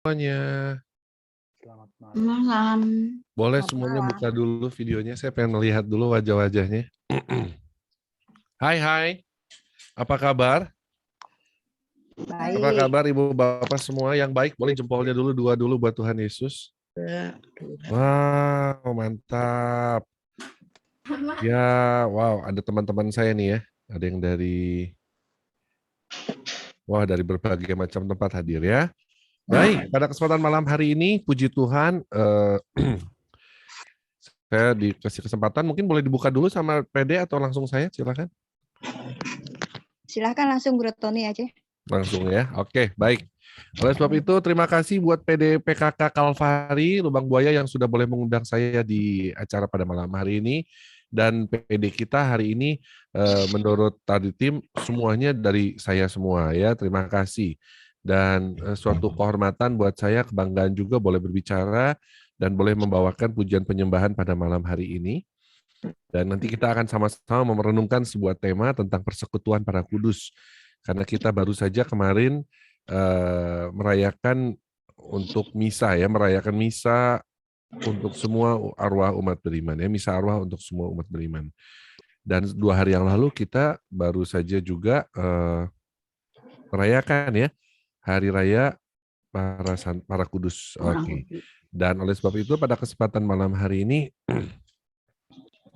Semuanya. Selamat Malam. Boleh Selamat semuanya malam. buka dulu videonya. Saya pengen melihat dulu wajah-wajahnya. Hai. Apa kabar? Apa Baik. kabar Ibu Bapak semua yang baik? Boleh jempolnya dulu, dua dulu buat Tuhan Yesus. Wow, mantap. Ya, wow, ada teman-teman saya nih ya. Ada yang dari berbagai macam tempat hadir ya. Baik, pada kesempatan malam hari ini, puji Tuhan, saya dikasih kesempatan, mungkin boleh dibuka dulu sama PD atau langsung saya, silakan. Silahkan langsung Bro Tony aja. Langsung ya, oke, baik. Oleh sebab itu, terima kasih buat PD PKK Kalvari, Lubang Buaya yang sudah boleh mengundang saya di acara pada malam hari ini. Dan PD kita hari ini, menurut tadi tim, semuanya dari saya semua ya, terima kasih. Dan suatu kehormatan buat saya, kebanggaan juga boleh berbicara dan boleh membawakan pujian penyembahan pada malam hari ini. Dan nanti kita akan sama-sama merenungkan sebuah tema tentang persekutuan para kudus. Karena kita baru saja kemarin merayakan untuk misa ya, merayakan misa untuk semua arwah umat beriman ya, misa arwah untuk semua umat beriman. Dan 2 hari yang lalu kita baru saja juga merayakan ya hari raya para kudus. Oke. Dan oleh sebab itu pada kesempatan malam hari ini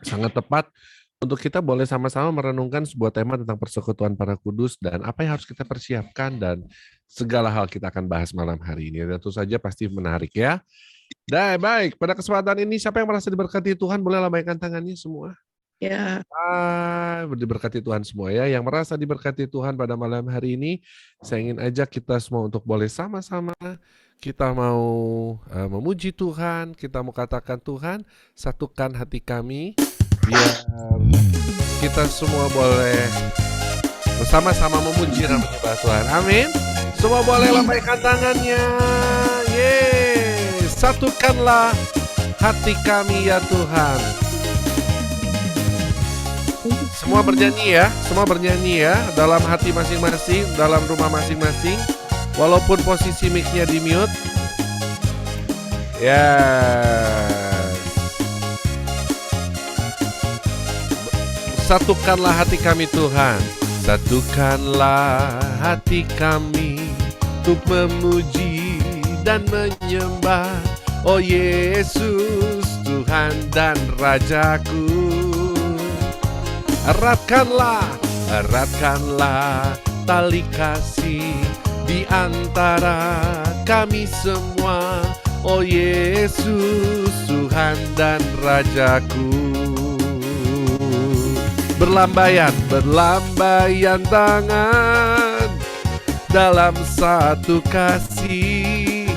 sangat tepat untuk kita boleh sama-sama merenungkan sebuah tema tentang persekutuan para kudus dan apa yang harus kita persiapkan dan segala hal kita akan bahas malam hari ini. Tentu saja pasti menarik ya. Dan baik, pada kesempatan ini siapa yang merasa diberkati Tuhan boleh lambaikan tangannya semua. Ya. Diberkati Tuhan semua ya. Yang merasa diberkati Tuhan pada malam hari ini, saya ingin ajak kita semua untuk boleh sama-sama kita mau memuji Tuhan, kita mau katakan Tuhan, satukan hati kami biar kita semua boleh bersama-sama memuji dan menyembah Tuhan. Amin. Semua boleh lambaikan tangannya. Yeay. Satukanlah hati kami ya Tuhan. Semua bernyanyi ya, dalam hati masing-masing, dalam rumah masing-masing, walaupun posisi mic-nya di mute. Yes. Satukanlah hati kami Tuhan, satukanlah hati kami untuk memuji dan menyembah, oh Yesus Tuhan dan Rajaku. Eratkanlah tali kasih di antara kami semua, oh Yesus Tuhan dan Rajaku. Berlambaian tangan dalam satu kasih,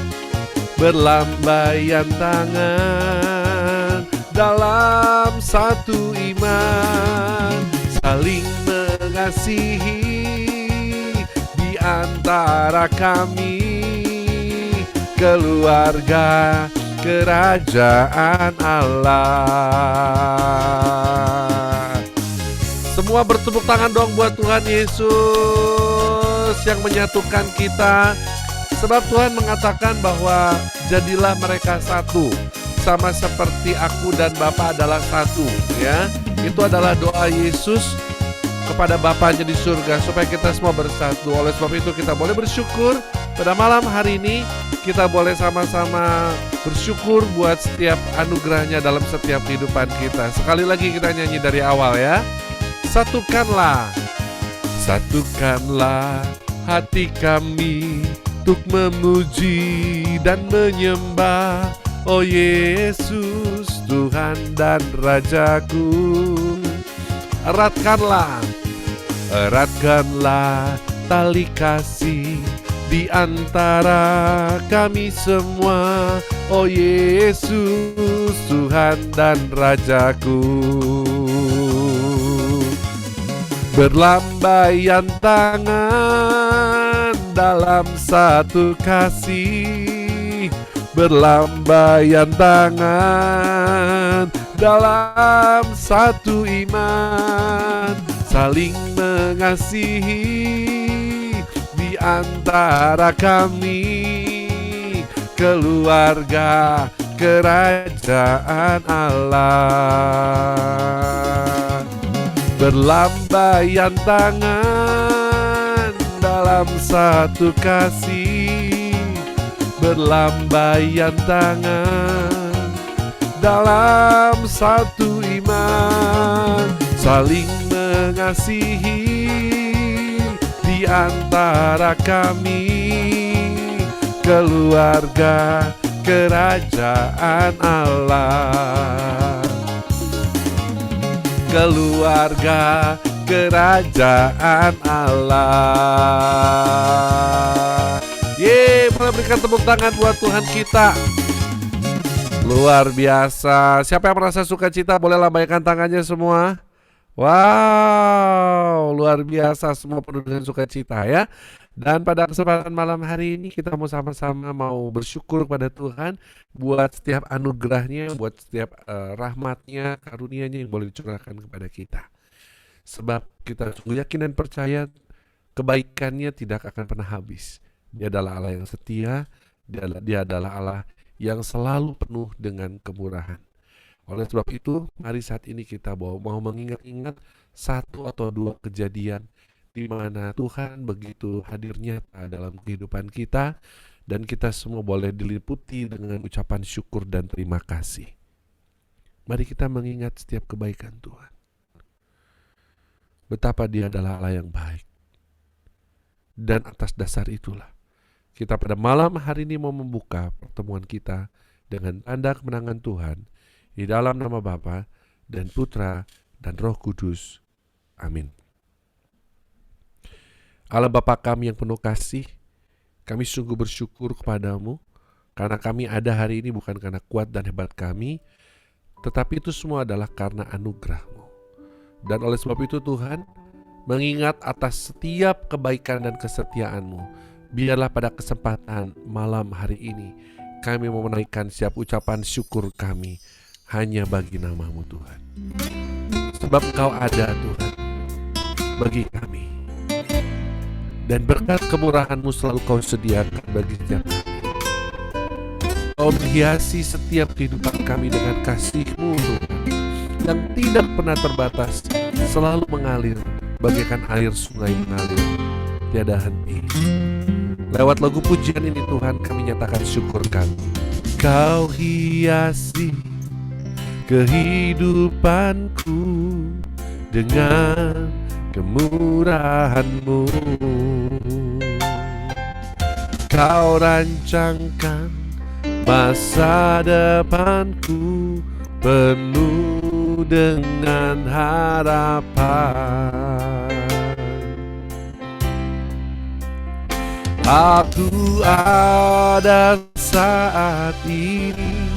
berlambaian tangan dalam satu iman, saling mengasihi di antara kami, keluarga kerajaan Allah. Semua bertepuk tangan dong buat Tuhan Yesus yang menyatukan kita. Sebab Tuhan mengatakan bahwa jadilah mereka satu, sama seperti aku dan Bapa adalah satu ya. Itu adalah doa Yesus kepada Bapanya di surga supaya kita semua bersatu. Oleh sebab itu kita boleh bersyukur pada malam hari ini, kita boleh sama-sama bersyukur buat setiap anugerahnya dalam setiap kehidupan kita. Sekali lagi kita nyanyi dari awal ya. Satukanlah hati kami untuk memuji dan menyembah, oh Yesus Tuhan dan Rajaku. Eratkanlah tali kasih di antara kami semua, oh Yesus Tuhan dan Rajaku. Berlambaian tangan dalam satu kasih, berlambaian tangan dalam satu iman, saling mengasihi di antara kami, keluarga kerajaan Allah. Berlambaian tangan dalam satu kasih, berlambaian tangan dalam satu iman, saling mengasihi di antara kami, keluarga kerajaan Allah. Keluarga kerajaan Allah. Boleh berikan tepuk tangan buat Tuhan kita. Luar biasa. Siapa yang merasa sukacita boleh lambaikan tangannya semua. Wow, luar biasa, semua penuh dengan sukacita ya. Dan pada kesempatan malam hari ini kita mau sama-sama mau bersyukur kepada Tuhan buat setiap anugerahnya, buat setiap rahmatnya, karunia-Nya yang boleh dicurahkan kepada kita. Sebab kita sungguh yakin dan percaya kebaikannya tidak akan pernah habis. Dia adalah Allah yang setia, dia adalah Allah yang selalu penuh dengan kemurahan. Oleh sebab itu, mari saat ini kita mau mengingat-ingat satu atau dua kejadian di mana Tuhan begitu hadir nyata dalam kehidupan kita, dan kita semua boleh diliputi dengan ucapan syukur dan terima kasih. Mari kita mengingat setiap kebaikan Tuhan. Betapa Dia adalah Allah yang baik. Dan atas dasar itulah, kita pada malam hari ini mau membuka pertemuan kita dengan tanda kemenangan Tuhan di dalam nama Bapa dan Putra dan Roh Kudus. Amin. Allah Bapa kami yang penuh kasih, kami sungguh bersyukur kepadamu karena kami ada hari ini bukan karena kuat dan hebat kami, tetapi itu semua adalah karena anugerah-Mu. Dan oleh sebab itu Tuhan, mengingat atas setiap kebaikan dan kesetiaan-Mu, biarlah pada kesempatan malam hari ini kami mau menaikkan setiap ucapan syukur kami hanya bagi nama-Mu Tuhan. Sebab Engkau ada Tuhan bagi kami, dan berkat kemurahan-Mu selalu Kau sediakan bagi setiap kami. Kau menghiasi setiap kehidupan kami dengan kasih-Mu Tuhan, yang tidak pernah terbatas, selalu mengalir bagaikan air sungai mengalir tiada henti. Lewat lagu pujian ini Tuhan, kami nyatakan syukur kami. Kau hiasi kehidupanku dengan kemurahan-Mu. Kau rancangkan masa depanku penuh dengan harapan. Aku ada saat ini,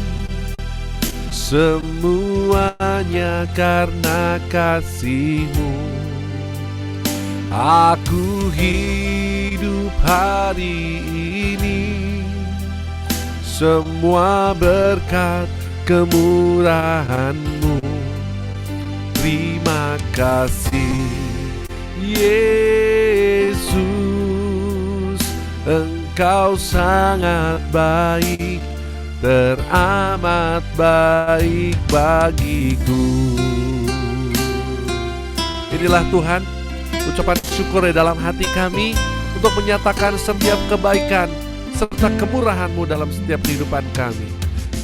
semuanya karena kasih-Mu. Aku hidup hari ini, semua berkat kemurahan-Mu. Terima kasih Yesus, Engkau sangat baik, teramat baik bagiku. Inilah Tuhan, ucapan syukur di dalam hati kami untuk menyatakan setiap kebaikan serta kemurahan-Mu dalam setiap kehidupan kami.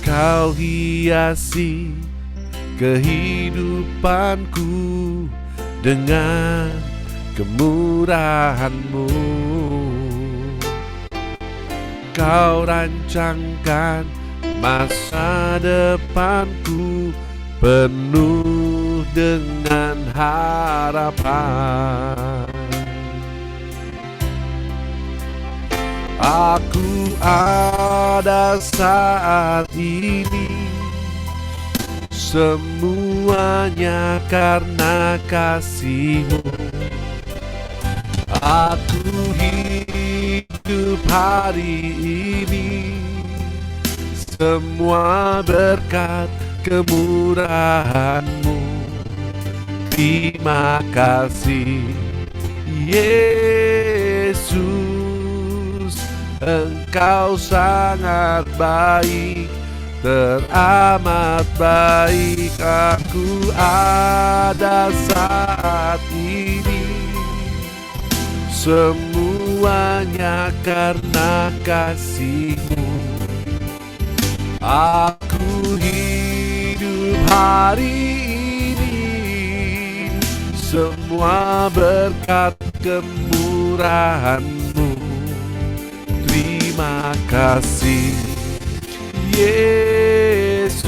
Kau hiasi kehidupanku dengan kemurahan-Mu. Kau rancangkan masa depanku penuh dengan harapan. Aku ada saat ini, semuanya karena kasih-Mu. Aku hidup hari ini, semua berkat kemurahan-Mu. Terima kasih Yesus, Engkau sangat baik, teramat baik aku ada saat ini. Semuanya karena kasih-Mu. Aku hidup hari ini, semua berkat kemurahan-Mu. Terima kasih Yesus,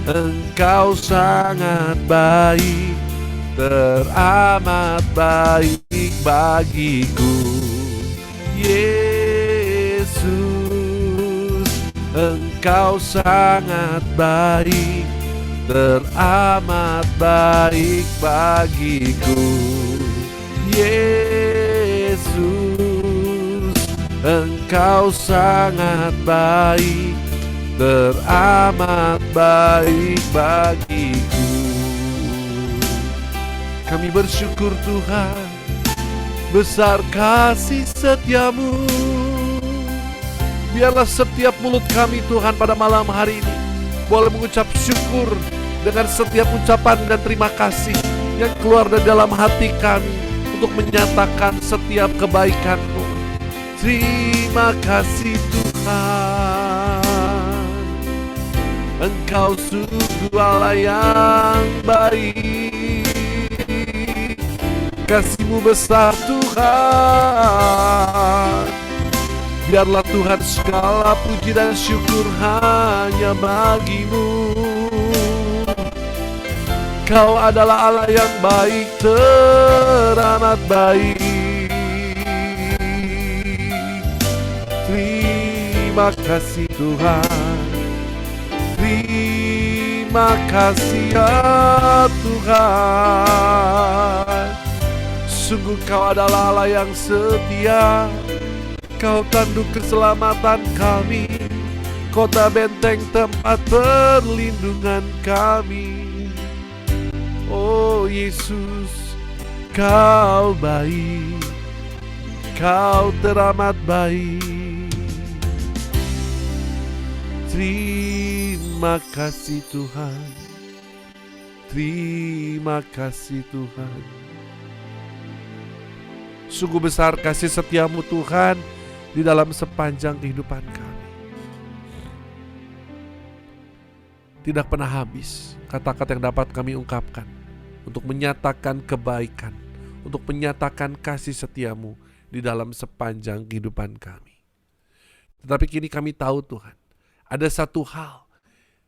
Engkau sangat baik, teramat baik bagiku. Yesus, Engkau sangat baik, teramat baik bagiku. Yesus, Engkau sangat baik, teramat baik bagiku. Kami bersyukur Tuhan, besar kasih setia-Mu. Biarlah setiap mulut kami Tuhan pada malam hari ini boleh mengucap syukur dengan setiap ucapan dan terima kasih yang keluar dari dalam hati kami untuk menyatakan setiap kebaikan-Mu. Terima kasih Tuhan, Engkau sungguh Allah yang baik. Kasih-Mu besar Tuhan. Biarlah Tuhan segala puji dan syukur hanya bagi-Mu. Kau adalah Allah yang baik, teramat baik. Terima kasih Tuhan, terima kasih ya Tuhan. Sungguh Kau adalah Allah yang setia, Kau tanduk keselamatan kami, kota benteng tempat perlindungan kami. Oh Yesus, Kau baik, Kau teramat baik. Terima kasih Tuhan, terima kasih Tuhan. Sungguh besar kasih setia-Mu Tuhan di dalam sepanjang kehidupan kami. Tidak pernah habis kata-kata yang dapat kami ungkapkan untuk menyatakan kebaikan, untuk menyatakan kasih setia-Mu di dalam sepanjang kehidupan kami. Tetapi kini kami tahu Tuhan, ada satu hal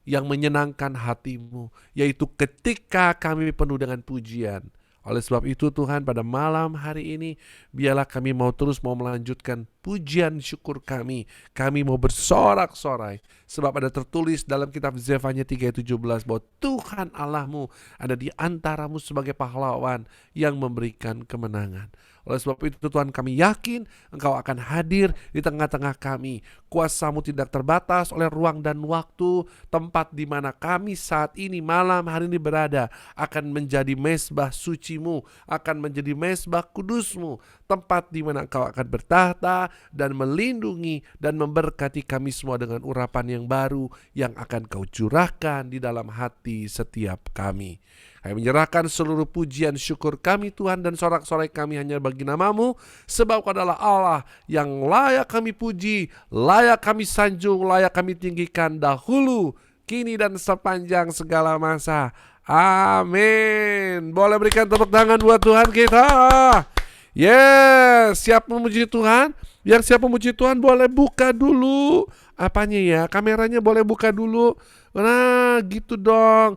yang menyenangkan hati-Mu, yaitu ketika kami penuh dengan pujian. Oleh sebab itu Tuhan, pada malam hari ini biarlah kami mau melanjutkan pujian syukur kami. Kami mau bersorak-sorai sebab ada tertulis dalam kitab Zefanya 3:17 bahwa Tuhan Allahmu ada di antaramu sebagai pahlawan yang memberikan kemenangan. Oleh sebab itu Tuhan, kami yakin Engkau akan hadir di tengah-tengah kami. Kuasa-Mu tidak terbatas oleh ruang dan waktu. Tempat di mana kami saat ini malam hari ini berada akan menjadi mezbah suci-Mu, akan menjadi mezbah kudus-Mu, tempat di mana Engkau akan bertahta dan melindungi dan memberkati kami semua dengan urapan yang baru yang akan Kau curahkan di dalam hati setiap kami. Kami menyerahkan seluruh pujian syukur kami Tuhan dan sorak-sorai kami hanya bagi nama-Mu, sebab Kau adalah Allah yang layak kami puji, layak kami sanjung, layak kami tinggikan dahulu, kini dan sepanjang segala masa. Amin. Boleh berikan tepuk tangan buat Tuhan kita. Yes, siap memuji Tuhan? Yang siap memuji Tuhan boleh buka dulu apanya ya, kameranya boleh buka dulu. Nah gitu dong.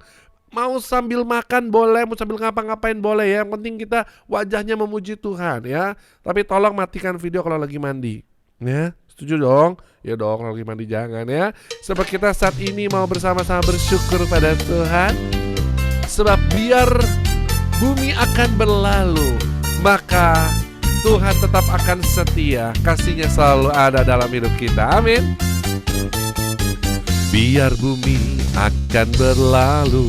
Mau sambil makan boleh, mau sambil ngapa-ngapain boleh ya. Yang penting kita wajahnya memuji Tuhan ya. Tapi tolong matikan video kalau lagi mandi ya. Setuju dong? Ya dong, kalau lagi mandi jangan ya. Sebab kita saat ini mau bersama-sama bersyukur pada Tuhan. Sebab biar bumi akan berlalu, maka Tuhan tetap akan setia. Kasih-Nya selalu ada dalam hidup kita. Amin. Biar bumi akan berlalu,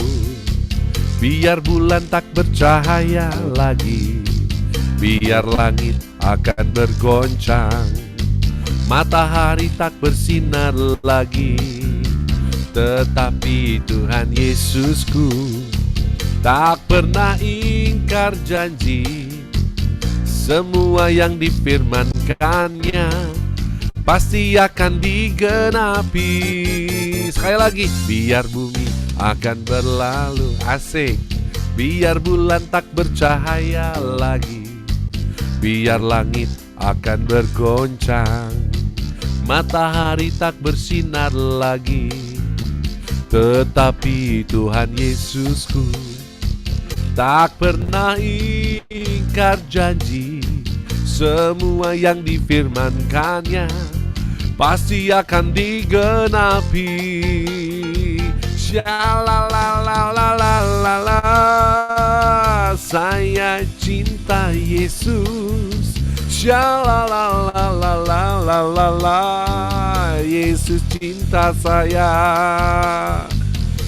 biar bulan tak bercahaya lagi, biar langit akan bergoncang, matahari tak bersinar lagi. Tetapi Tuhan Yesusku tak pernah ingkar janji. Semua yang difirmankannya pasti akan digenapi. Sekali lagi, biar bumi akan berlalu, asik. Biar bulan tak bercahaya lagi, biar langit akan bergoncang, matahari tak bersinar lagi. Tetapi Tuhan Yesusku tak pernah ingkar janji. Semua yang difirmankannya pasti akan digenapi. Shalalalalala, saya cinta Yesus. Shalalalalala, Yesus cinta saya.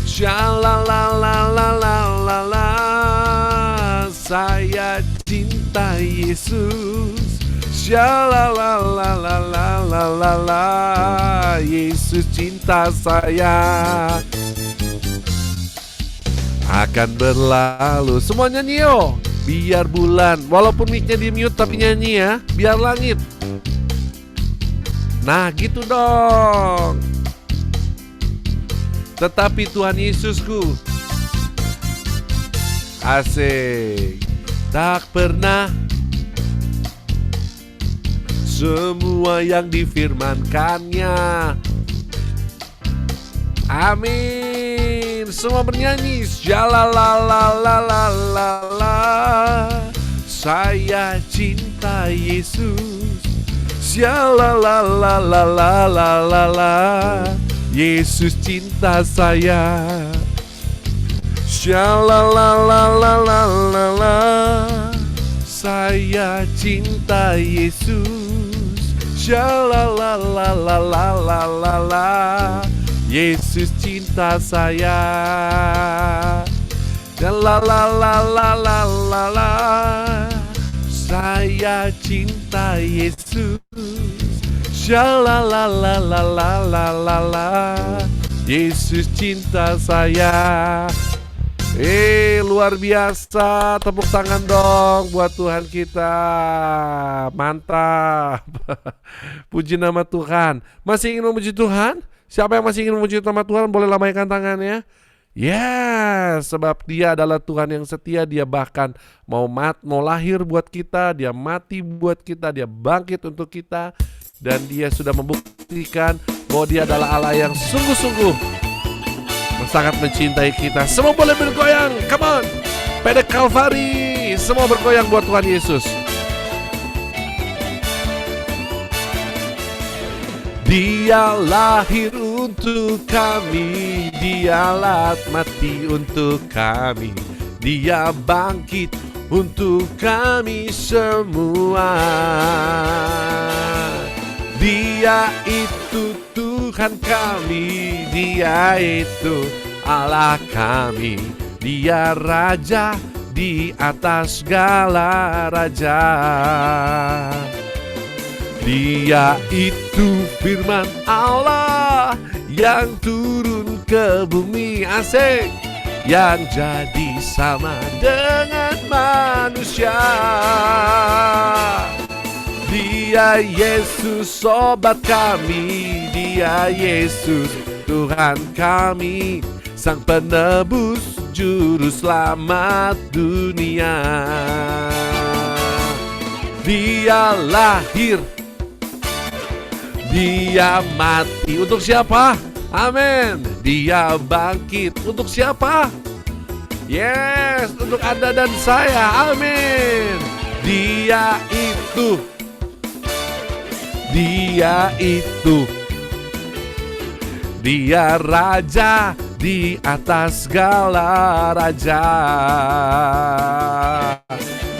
Shalalalalala, saya cinta Yesus. Shalalalalala, Yesus cinta saya. Akan berlalu. Semua nyanyi yo. Biar bulan, walaupun mic-nya di mute tapi nyanyi ya. Biar langit. Nah gitu dong. Tetapi Tuhan Yesusku, asik, tak pernah. Semua yang difirmankannya, amin. Semua bernyanyi. Shalalalalala, saya cinta Yesus. Shalalalalala, Yesus cinta saya. Shalalalalala, saya cinta Yesus. Shalalalalala, Yesus cinta saya. Shalalalalala, saya cinta Yesus. Shalalalalala, Yesus cinta saya. Luar biasa. Tepuk tangan dong buat Tuhan kita. Mantap. Puji nama Tuhan. Masih ingin memuji Tuhan? Siapa yang masih ingin memuji nama Tuhan boleh lambaikan tangannya. Yes, sebab Dia adalah Tuhan yang setia. Dia bahkan mau lahir buat kita, Dia mati buat kita, Dia bangkit untuk kita, dan Dia sudah membuktikan bahwa Dia adalah Allah yang sungguh-sungguh sangat mencintai kita. Semua boleh bergoyang, come on. Pada Kalvari, semua bergoyang buat Tuhan Yesus. Dia lahir untuk kami, Dia mati untuk kami, Dia bangkit untuk kami semua. Dia itu Tuhan kami, Dia itu Allah kami, Dia Raja di atas segala raja. Dia itu firman Allah yang turun ke bumi, asik, yang jadi sama dengan manusia. Dia Yesus sobat kami, Dia Yesus Tuhan kami, Sang penebus juru selamat dunia. Dia lahir, Dia mati untuk siapa? Amin. Dia bangkit untuk siapa? Yes, untuk Anda dan saya. Amin. Dia itu Dia Raja di atas segala raja.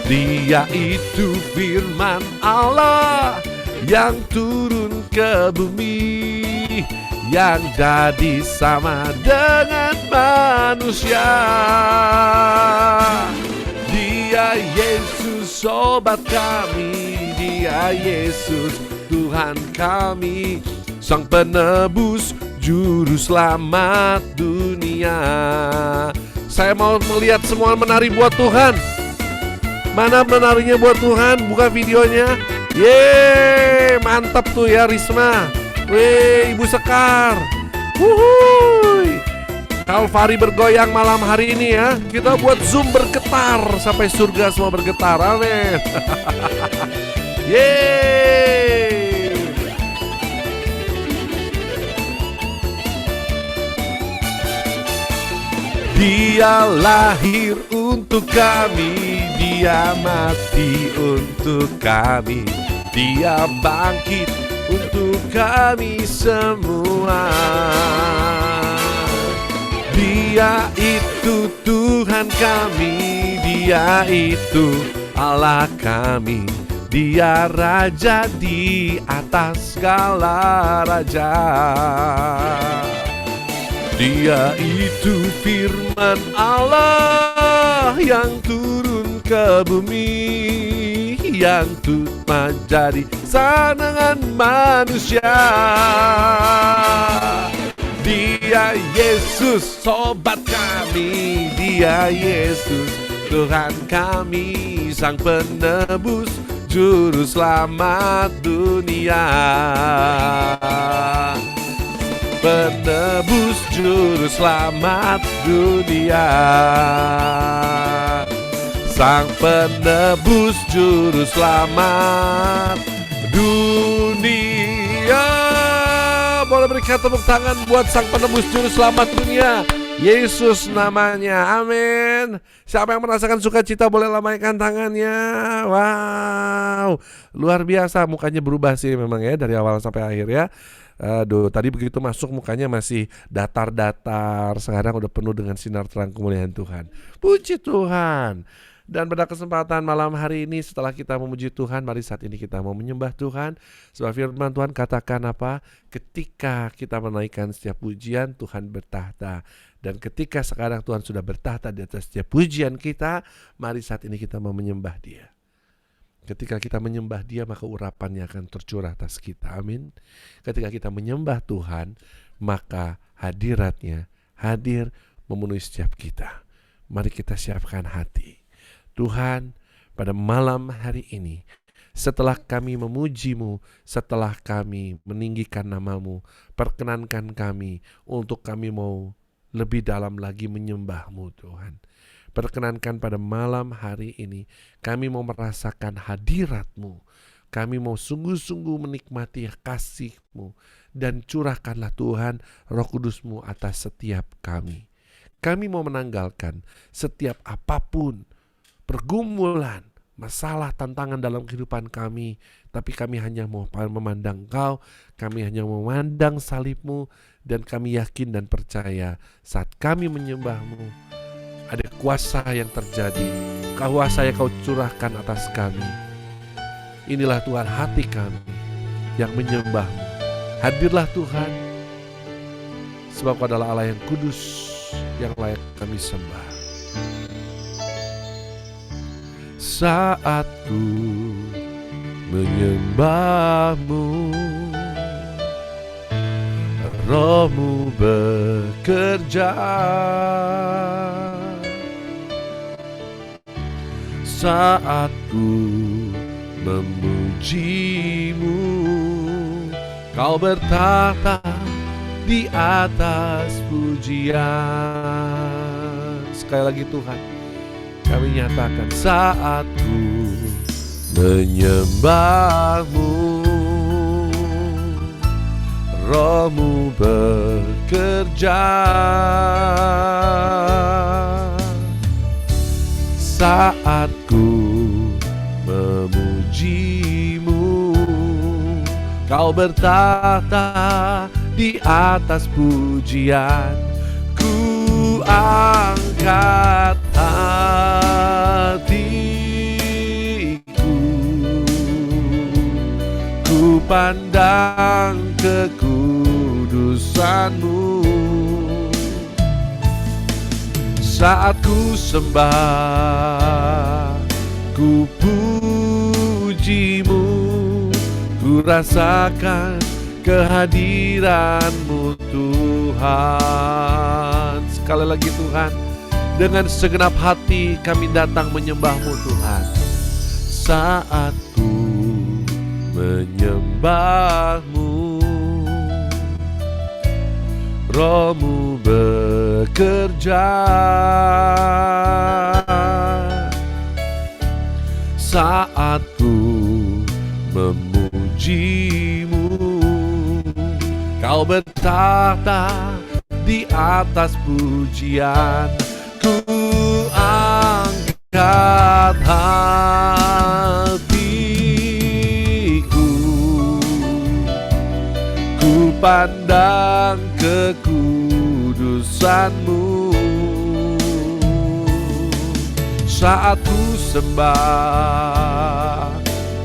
Dia itu firman Allah yang turun ke bumi, yang jadi sama dengan manusia. Dia Yesus sobat kami, Dia Yesus Tuhan kami, Sang Penebus, Juru Selamat dunia. Saya mau melihat semua menari buat Tuhan. Mana menarinya buat Tuhan? Buka videonya. Yeay, mantap tuh ya Risma. Wih, Ibu Sekar. Wuhui. Kalvari bergoyang malam hari ini ya. Kita buat Zoom bergetar sampai surga semua bergetar. Amin. Yeay. Dia lahir untuk kami, Dia mati untuk kami, Dia bangkit untuk kami semua. Dia itu Tuhan kami, Dia itu Allah kami, Dia Raja di atas segala raja. Dia itu firman Allah yang turun ke bumi, yang menjadi sanangan manusia. Dia Yesus sobat kami, Dia Yesus Tuhan kami, Sang Penebus, Juru Selamat dunia. Penebus, Juru Selamat dunia, Sang Penebus, Juru Selamat dunia. Boleh berikan tepuk tangan buat Sang Penebus, Juru Selamat dunia, Yesus namanya. Amin. Siapa yang merasakan sukacita boleh lambaikan tangannya. Wow, luar biasa. Mukanya berubah sih memang ya dari awal sampai akhir ya. Aduh, tadi begitu masuk mukanya masih datar-datar, sekarang udah penuh dengan sinar terang kemuliaan Tuhan. Puji Tuhan. Dan pada kesempatan malam hari ini setelah kita memuji Tuhan, mari saat ini kita mau menyembah Tuhan. Sebab firman Tuhan katakan apa? Ketika kita menaikkan setiap pujian, Tuhan bertahta. Dan ketika sekarang Tuhan sudah bertahta di atas setiap pujian kita, mari saat ini kita mau menyembah Dia. Ketika kita menyembah Dia, maka urapannya akan tercurah atas kita. Amin. Ketika kita menyembah Tuhan, maka hadiratnya hadir memenuhi setiap kita. Mari kita siapkan hati. Tuhan, pada malam hari ini, setelah kami memuji-Mu, setelah kami meninggikan nama-Mu, perkenankan kami untuk kami mau lebih dalam lagi menyembah-Mu Tuhan. Perkenankan pada malam hari ini kami mau merasakan hadirat-Mu. Kami mau sungguh-sungguh menikmati kasih-Mu. Dan curahkanlah Tuhan Roh Kudus-Mu atas setiap kami. Kami mau menanggalkan setiap apapun pergumulan, masalah, tantangan dalam kehidupan kami. Tapi kami hanya mau memandang Engkau. Kami hanya memandang salib-Mu. Dan kami yakin dan percaya saat kami menyembah-Mu, ada kuasa yang terjadi, kuasa yang Kau curahkan atas kami. Inilah Tuhan hati kami yang menyembah-Mu. Hadirlah Tuhan, sebab Kau adalah Allah yang kudus, yang layak kami sembah. Saat ku menyembah-Mu, Roh-Mu bekerja. Saat ku memuji-Mu, Kau bertahta di atas pujian. Sekali lagi Tuhan, kami nyatakan saat ku menyembah-Mu, Roh-Mu bekerja. Saat ku memuji-Mu, Kau bertahta di atas pujian. Ku angkat hatiku, ku pandang kekudusan-Mu. Saat ku sembah, ku puji memujimu, ku rasakan kehadiran-Mu Tuhan. Sekali lagi Tuhan, dengan segenap hati kami datang menyembah-Mu Tuhan. Saat ku menyembah-Mu, Roh-Mu bekerja. Saat ku memuji-Mu, Kau bertahta di atas pujian. Ku angkat hatiku, ku pandang kekudusan-Mu. Saat ku sembah,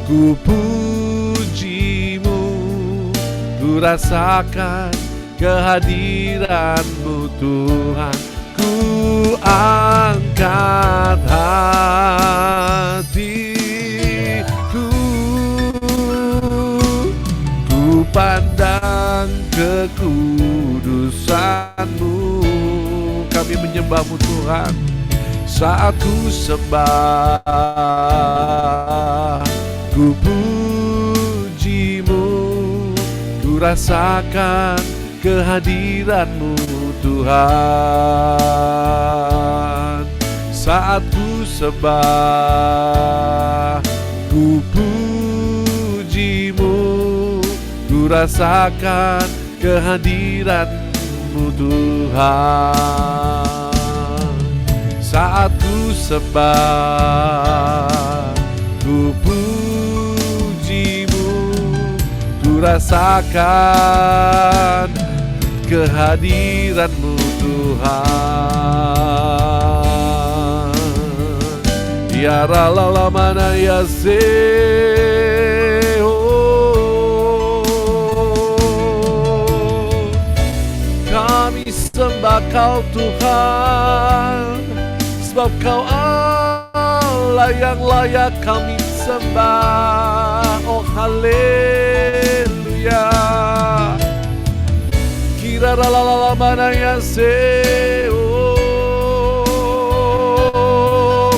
ku puji-Mu, ku rasakan kehadiran-Mu Tuhan. Ku angkat hatiku, ku pandang kekudusan-Mu. Kami menyembah-Mu Tuhan. Saat ku sembah, ku puji-Mu, ku rasakan kehadiran-Mu Tuhan. Saat ku sembah, ku puji-Mu, ku rasakan kehadiran-Mu Tuhan. Saat ku sembah, ku puji-Mu, ku rasakan kehadiran-Mu Tuhan. Ya ralala mana ya kami sembah Kau Tuhan, sebab Kau Allah yang layak kami sembah. Oh haleluya. Kira ralala mana ya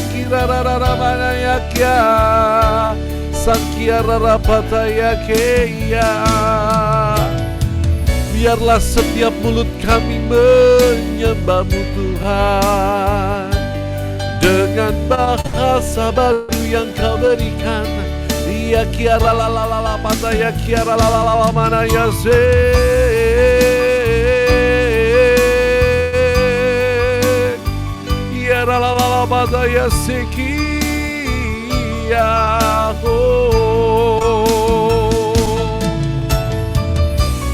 kira rara mana ya kia sankia rara pataya kia. Biarlah setiap mulut kami menyembah-Mu Tuhan, dengan bahasa baru yang Kau berikan. Ya kiara la la la la pada ya kiara la la la mana ya kiara la la la pada ya sekia.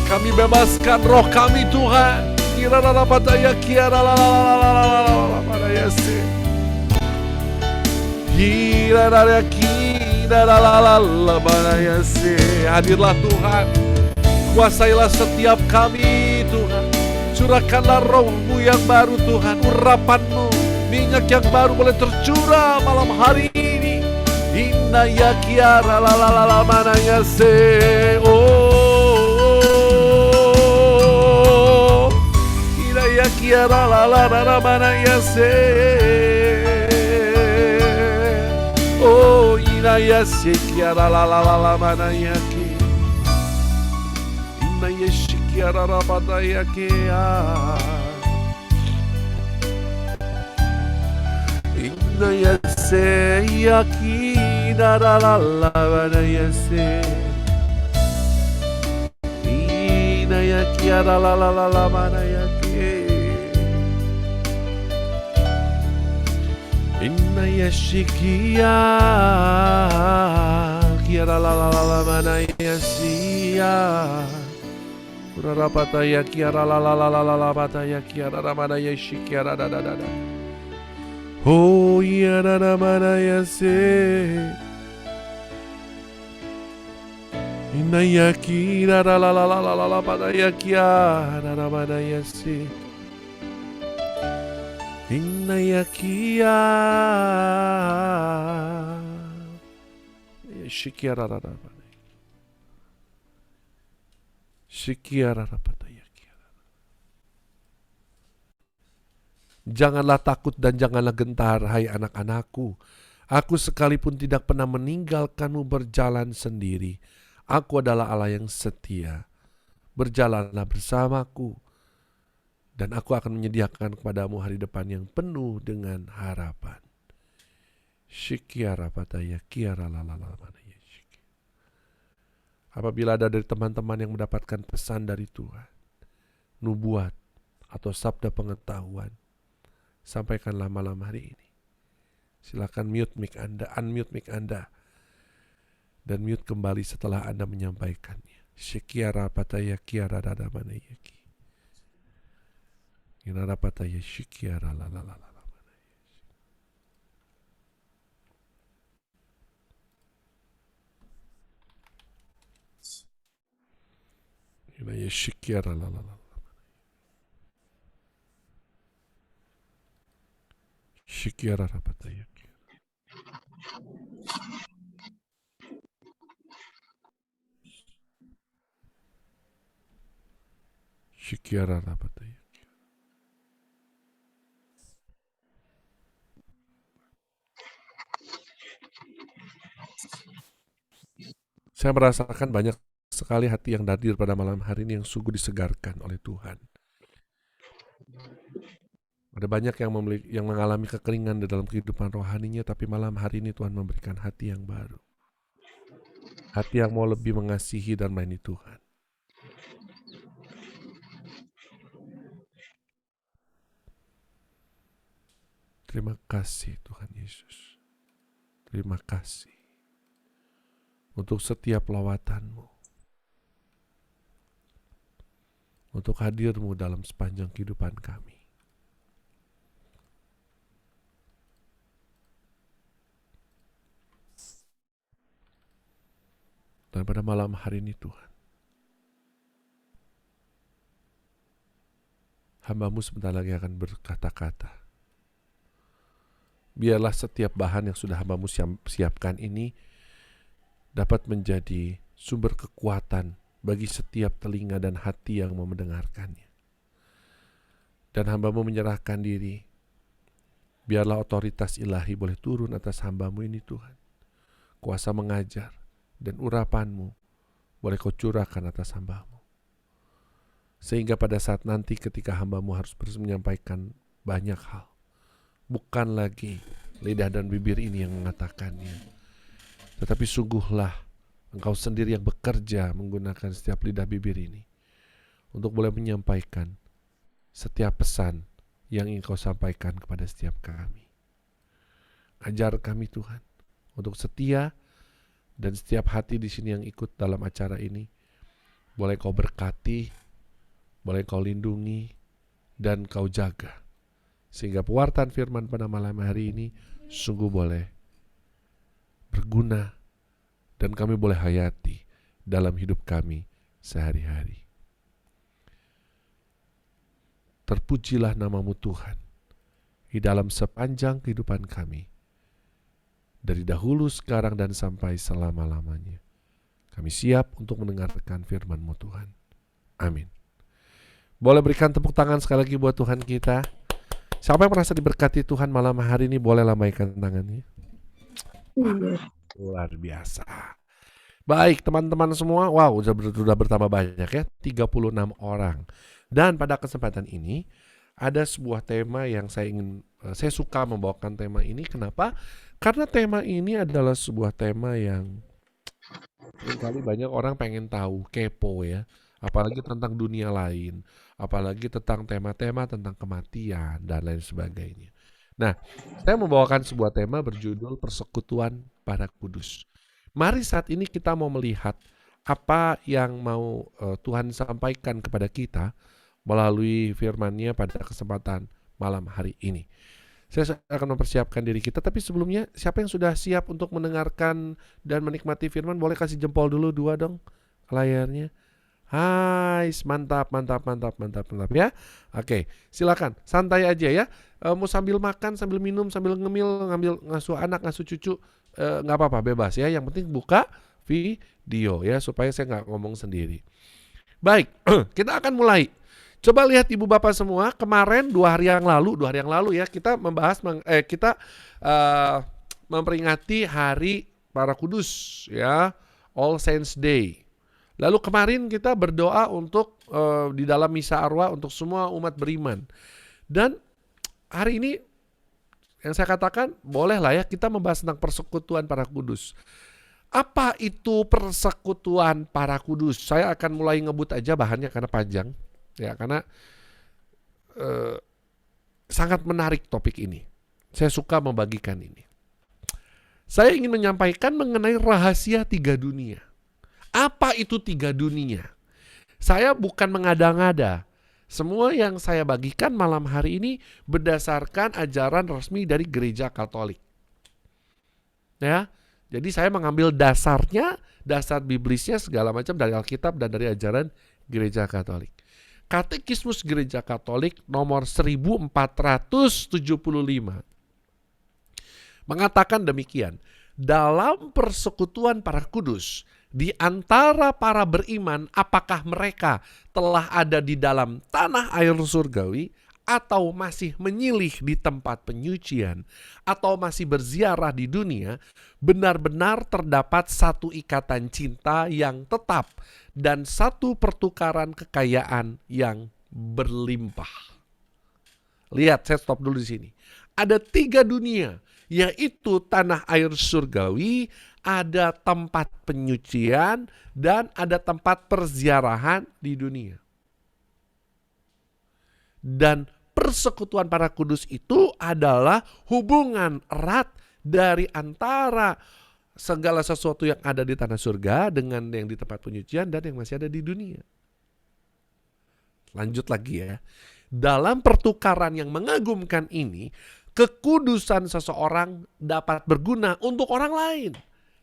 Kami bebaskan roh kami Tuhan. Kira la la pada ya kiara la la la la la la pada ya se. Kira la ya hadirlah Tuhan, kuasailah setiap kami Tuhan. Curahkanlah roh-Mu yang baru Tuhan, urapan-Mu, minyak yang baru boleh tercurah malam hari ini. Inna ya kiara la la la la mana ya se Inna ya kiara la la la la mana ya se Ina ya sekiara la la la la mana ya ke. Ina ya sekiara la pada ya ke. Ina ya se ya kina la la la mana ya se. Ina ya kiara la la la la mana ya ke. Inna yashikia kiara la la la la mana yasia urarapata ya kiara la la la la la la bata ya kiara la mana yashikia da da da da. Oh ya da da mana yase inna yakira la la la la la la bata ya kiara la mana yase. Inna ya kia Janganlah takut dan janganlah gentar, hai anak-anakku. Aku sekalipun tidak pernah meninggalkanmu berjalan sendiri. Aku adalah Allah yang setia. Berjalanlah bersamaku, dan aku akan menyediakan kepadamu hari depan yang penuh dengan harapan. Apabila ada dari teman-teman yang mendapatkan pesan dari Tuhan, nubuat atau sabda pengetahuan, sampaikanlah malam hari ini. Silakan mute mic Anda, unmute mic Anda, dan mute kembali setelah Anda menyampaikannya. Shikiara pataya kiara dada mana yaki. Inara pataya shikiara la la la la la mana. Inaya shikiara la la la. Shikiara rapataya. Shikiara rapataya. Saya merasakan banyak sekali hati yang hadir pada malam hari ini yang sungguh disegarkan oleh Tuhan. Ada banyak yang mengalami kekeringan di dalam kehidupan rohaninya, tapi malam hari ini Tuhan memberikan hati yang baru. Hati yang mau lebih mengasihi dan melayani Tuhan. Terima kasih Tuhan Yesus. Terima kasih untuk setiap lawatanmu, untuk hadirmu dalam sepanjang kehidupan kami. Dan pada malam hari ini Tuhan, hamba-Mu sebentar lagi akan berkata-kata. Biarlah setiap bahan yang sudah hamba-Mu siapkan ini dapat menjadi sumber kekuatan bagi setiap telinga dan hati yang mau mendengarkannya. Dan hamba-Mu menyerahkan diri. Biarlah otoritas ilahi boleh turun atas hamba-Mu ini Tuhan. Kuasa mengajar dan urapan-Mu boleh Kau curahkan atas hamba-Mu. Sehingga pada saat nanti ketika hamba-Mu harus menyampaikan banyak hal, bukan lagi lidah dan bibir ini yang mengatakannya, tetapi sungguhlah Engkau sendiri yang bekerja menggunakan setiap lidah bibir ini untuk boleh menyampaikan setiap pesan yang ingin Kau sampaikan kepada setiap kami. Ajar kami Tuhan untuk setia, dan setiap hati di sini yang ikut dalam acara ini boleh Kau berkati, boleh Kau lindungi, dan Kau jaga. Sehingga pewartaan firman pada malam hari ini sungguh boleh berguna dan kami boleh hayati dalam hidup kami sehari-hari. Terpujilah nama-Mu Tuhan di dalam sepanjang kehidupan kami, dari dahulu, sekarang, dan sampai selama-lamanya. Kami siap untuk mendengarkan firman-Mu Tuhan. Amin. Boleh berikan tepuk tangan sekali lagi buat Tuhan kita. Siapa yang merasa diberkati Tuhan malam hari ini boleh lambaikan tangannya. Luar biasa. Baik teman-teman semua, wow sudah bertambah banyak ya, 36 orang. Dan pada kesempatan ini ada sebuah tema yang saya suka membawakan tema ini. Kenapa? Karena tema ini adalah sebuah tema yang kali banyak orang pengen tahu, kepo ya. Apalagi tentang dunia lain, apalagi tentang tema-tema tentang kematian dan lain sebagainya. Nah, saya membawakan sebuah tema berjudul Persekutuan Para Kudus. Mari saat ini kita mau melihat apa yang mau Tuhan sampaikan kepada kita melalui firman-Nya pada kesempatan malam hari ini. Saya akan mempersiapkan diri kita, tapi sebelumnya siapa yang sudah siap untuk mendengarkan dan menikmati firman, boleh kasih jempol dulu 2 dong layarnya. Hai, mantap ya. Oke, silakan santai aja ya. Mau sambil makan, sambil minum, sambil ngemil, ngambil ngasuh anak, ngasuh cucu, nggak apa-apa, bebas ya. Yang penting buka video ya, supaya saya nggak ngomong sendiri. Baik, kita akan mulai. Coba lihat ibu bapak semua, kemarin 2 hari yang lalu ya, kita membahas memperingati Hari Para Kudus ya, All Saints Day. Lalu kemarin kita berdoa untuk di dalam misa arwah untuk semua umat beriman. Dan hari ini yang saya katakan bolehlah ya kita membahas tentang persekutuan para kudus. Apa itu persekutuan para kudus? Saya akan mulai ngebut aja bahannya karena panjang ya, karena sangat menarik topik ini. Saya suka membagikan ini. Saya ingin menyampaikan mengenai rahasia 3 dunia. Apa itu 3 dunia? Saya bukan mengada-ngada. Semua yang saya bagikan malam hari ini berdasarkan ajaran resmi dari Gereja Katolik. Ya, jadi saya mengambil dasarnya, dasar biblisnya segala macam dari Alkitab dan dari ajaran Gereja Katolik. Katekismus Gereja Katolik nomor 1475 mengatakan demikian. Dalam persekutuan para kudus, di antara para beriman, apakah mereka telah ada di dalam tanah air surgawi, atau masih menyilih di tempat penyucian, atau masih berziarah di dunia, benar-benar terdapat satu ikatan cinta yang tetap dan satu pertukaran kekayaan yang berlimpah. Lihat, saya stop dulu di sini. Ada 3 dunia, yaitu tanah air surgawi, ada tempat penyucian, dan ada tempat perziarahan di dunia. Dan persekutuan para kudus itu adalah hubungan erat dari antara segala sesuatu yang ada di tanah surga dengan yang di tempat penyucian dan yang masih ada di dunia. Lanjut lagi ya. Dalam pertukaran yang mengagumkan ini, kekudusan seseorang dapat berguna untuk orang lain.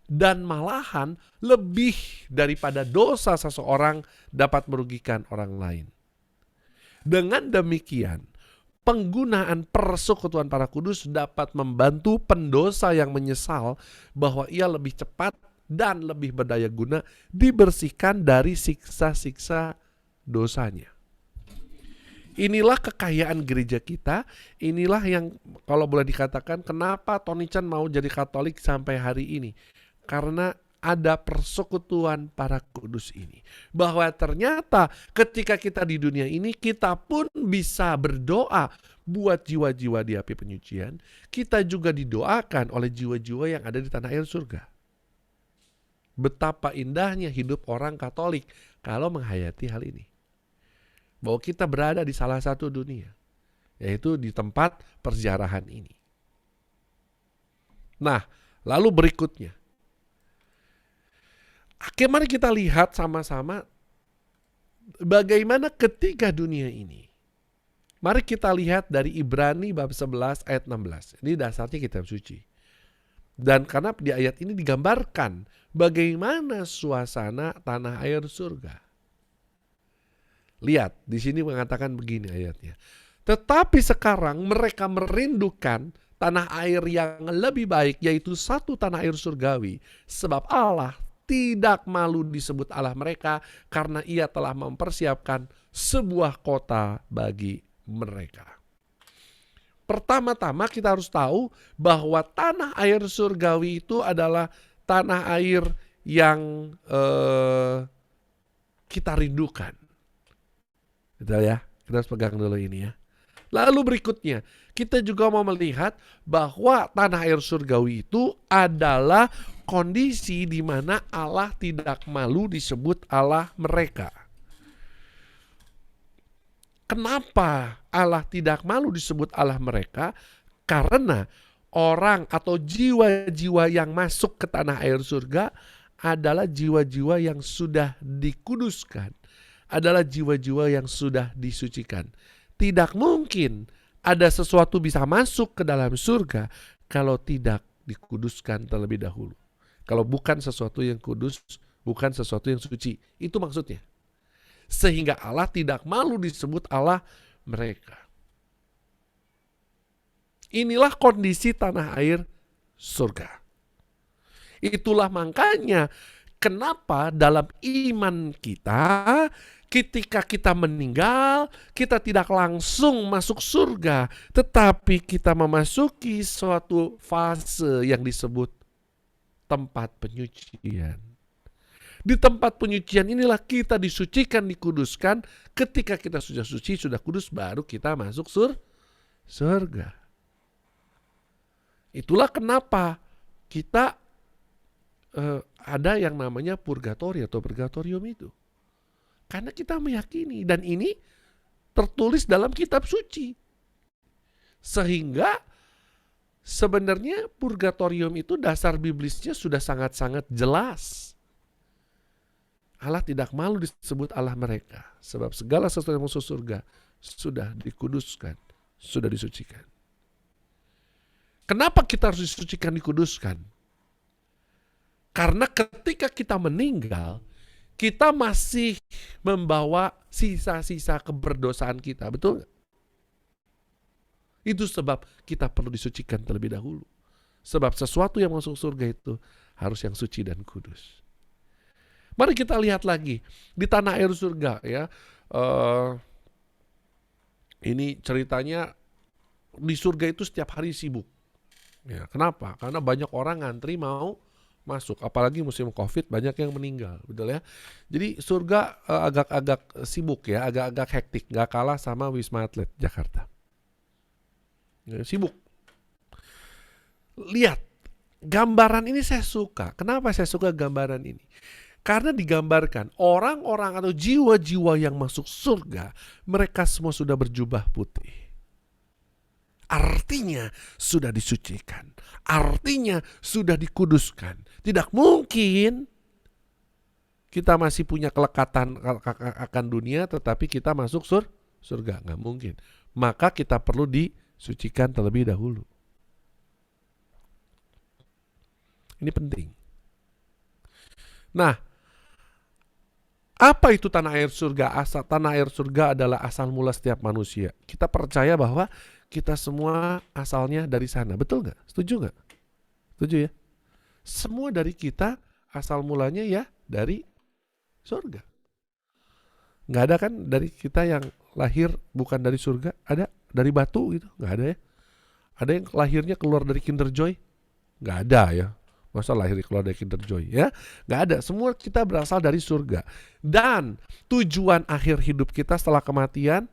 Dan malahan lebih daripada dosa seseorang dapat merugikan orang lain. Dengan demikian, penggunaan persekutuan para kudus dapat membantu pendosa yang menyesal bahwa ia lebih cepat dan lebih berdaya guna dibersihkan dari siksa-siksa dosanya. Inilah kekayaan gereja kita. Inilah yang kalau boleh dikatakan kenapa Tony Chan mau jadi Katolik sampai hari ini. Karena ada persekutuan para kudus ini. Bahwa ternyata ketika kita di dunia ini, kita pun bisa berdoa buat jiwa-jiwa di api penyucian. Kita juga didoakan oleh jiwa-jiwa yang ada di tanah air surga. Betapa indahnya hidup orang Katolik kalau menghayati hal ini. Bahwa kita berada di salah satu dunia, yaitu di tempat perziarahan ini. Nah, lalu berikutnya. Oke, mari kita lihat sama-sama bagaimana ketiga dunia ini. Mari kita lihat dari Ibrani bab 11 ayat 16. Ini dasarnya kitab suci. Dan karena di ayat ini digambarkan bagaimana suasana tanah air surga. Lihat, di sini mengatakan begini ayatnya. Tetapi sekarang mereka merindukan tanah air yang lebih baik, yaitu satu tanah air surgawi. Sebab Allah tidak malu disebut Allah mereka karena ia telah mempersiapkan sebuah kota bagi mereka. Pertama-tama kita harus tahu bahwa tanah air surgawi itu adalah tanah air yang kita rindukan. Betul ya? Kita harus pegang dulu ini ya. Lalu berikutnya, kita juga mau melihat bahwa tanah air surgawi itu adalah kondisi di mana Allah tidak malu disebut Allah mereka. Kenapa Allah tidak malu disebut Allah mereka? Karena orang atau jiwa-jiwa yang masuk ke tanah air surga adalah jiwa-jiwa yang sudah dikuduskan, adalah jiwa-jiwa yang sudah disucikan. Tidak mungkin ada sesuatu bisa masuk ke dalam surga kalau tidak dikuduskan terlebih dahulu. Kalau bukan sesuatu yang kudus, bukan sesuatu yang suci. Itu maksudnya. Sehingga Allah tidak malu disebut Allah mereka. Inilah kondisi tanah air surga. Itulah makanya kenapa dalam iman kita, ketika kita meninggal, kita tidak langsung masuk surga, tetapi kita memasuki suatu fase yang disebut tempat penyucian. Di tempat penyucian inilah kita disucikan, dikuduskan. Ketika kita sudah suci, sudah kudus, baru kita masuk surga. Itulah kenapa kita ada yang namanya purgatori atau purgatorium itu. Karena kita meyakini, dan ini tertulis dalam kitab suci. Sehingga sebenarnya purgatorium itu dasar biblisnya sudah sangat-sangat jelas. Allah tidak malu disebut Allah mereka, sebab segala sesuatu yang masuk surga sudah dikuduskan, sudah disucikan. Kenapa kita harus disucikan, dikuduskan? Karena ketika kita meninggal, kita masih membawa sisa-sisa keberdosaan kita, betul nggak? Itu sebab kita perlu disucikan terlebih dahulu. Sebab sesuatu yang masuk surga itu harus yang suci dan kudus. Mari kita lihat lagi di tanah air surga ya. Ini ceritanya di surga itu setiap hari sibuk. Ya, kenapa? Karena banyak orang ngantri mau masuk. Apalagi musim COVID banyak yang meninggal, betul ya. Jadi surga agak-agak sibuk ya, agak-agak hektik. Gak kalah sama Wisma Atlet Jakarta. Ya, sibuk. Lihat gambaran ini saya suka. Kenapa saya suka gambaran ini? Karena digambarkan orang-orang atau jiwa-jiwa yang masuk surga, mereka semua sudah berjubah putih. Artinya sudah disucikan. Artinya sudah dikuduskan. Tidak mungkin kita masih punya kelekatan akan dunia tetapi kita masuk surga. Nggak mungkin. Maka kita perlu disucikan terlebih dahulu. Ini penting. Nah, apa itu tanah air surga? Tanah air surga adalah asal mula setiap manusia. Kita percaya bahwa kita semua asalnya dari sana. Betul nggak? Setuju nggak? Setuju ya? Semua dari kita asal mulanya ya dari surga. Nggak ada kan dari kita yang lahir bukan dari surga? Ada dari batu gitu? Nggak ada ya? Ada yang lahirnya keluar dari Kinder Joy? Nggak ada ya. Masa lahir keluar dari Kinder Joy ya? Nggak ada. Semua kita berasal dari surga. Dan tujuan akhir hidup kita setelah kematian,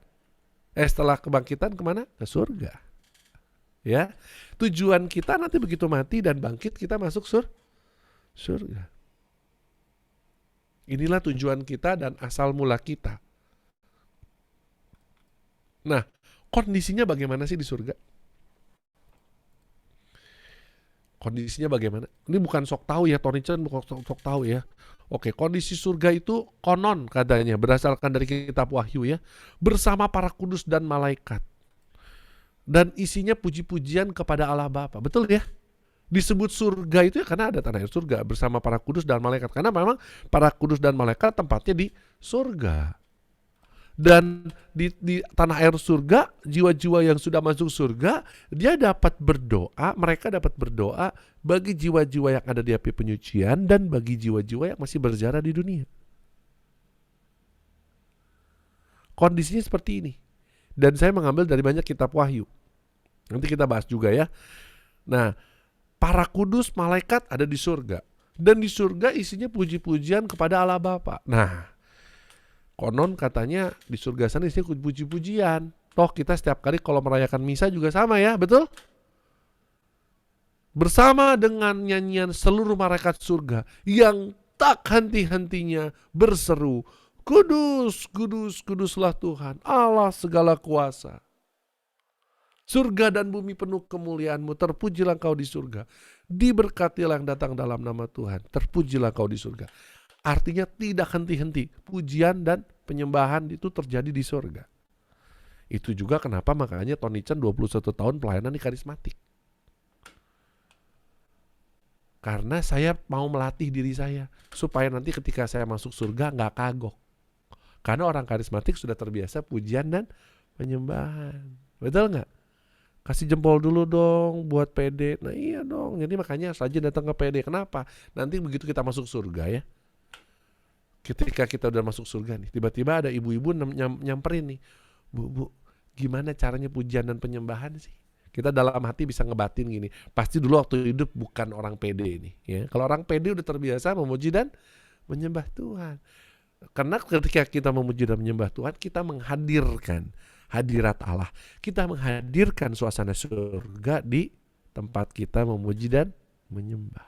setelah kebangkitan kemana? Ke surga. Ya, tujuan kita nanti begitu mati dan bangkit kita masuk surga. Inilah tujuan kita dan asal mula kita. Nah, kondisinya bagaimana sih di surga? Kondisinya bagaimana? Ini bukan sok tahu ya, Tony Chen bukan sok tahu ya. Oke, kondisi surga itu konon katanya berdasarkan dari kitab Wahyu ya, bersama para kudus dan malaikat. Dan isinya puji-pujian kepada Allah Bapa. Betul ya? Disebut surga itu ya karena ada tanah air surga bersama para kudus dan malaikat. Karena memang para kudus dan malaikat tempatnya di surga. Dan di tanah air surga, jiwa-jiwa yang sudah masuk surga, dia dapat berdoa, mereka dapat berdoa bagi jiwa-jiwa yang ada di api penyucian dan bagi jiwa-jiwa yang masih berjalan di dunia. Kondisinya seperti ini. Dan saya mengambil dari banyak kitab Wahyu. Nanti kita bahas juga ya. Nah, para kudus malaikat ada di surga. Dan di surga isinya puji-pujian kepada Allah Bapa. Nah, konon katanya di surga sana isinya puji-pujian. Toh kita setiap kali kalau merayakan misa juga sama ya, betul? Bersama dengan nyanyian seluruh malaikat surga yang tak henti-hentinya berseru, kudus, kudus, kuduslah Tuhan, Allah segala kuasa. Surga dan bumi penuh kemuliaan-Mu, terpujilah Engkau di surga. Diberkatilah yang datang dalam nama Tuhan, terpujilah Engkau di surga. Artinya tidak henti-henti, pujian dan penyembahan itu terjadi di surga. Itu juga kenapa makanya Tony Chen 21 tahun pelayanan di karismatik. Karena saya mau melatih diri saya, supaya nanti ketika saya masuk surga nggak kagok. Karena orang karismatik sudah terbiasa pujian dan penyembahan. Betul nggak? Kasih jempol dulu dong buat PD. Nah iya dong, jadi makanya rajin datang ke PD. Kenapa? Nanti begitu kita masuk surga ya, ketika kita udah masuk surga nih, tiba-tiba ada ibu-ibu nyamperin nih, Bu, gimana caranya pujian dan penyembahan sih? Kita dalam hati bisa ngebatin gini, pasti dulu waktu hidup bukan orang PD ini ya. Kalau orang PD udah terbiasa memuji dan menyembah Tuhan. Karena ketika kita memuji dan menyembah Tuhan, kita menghadirkan hadirat Allah. Kita menghadirkan suasana surga di tempat kita memuji dan menyembah.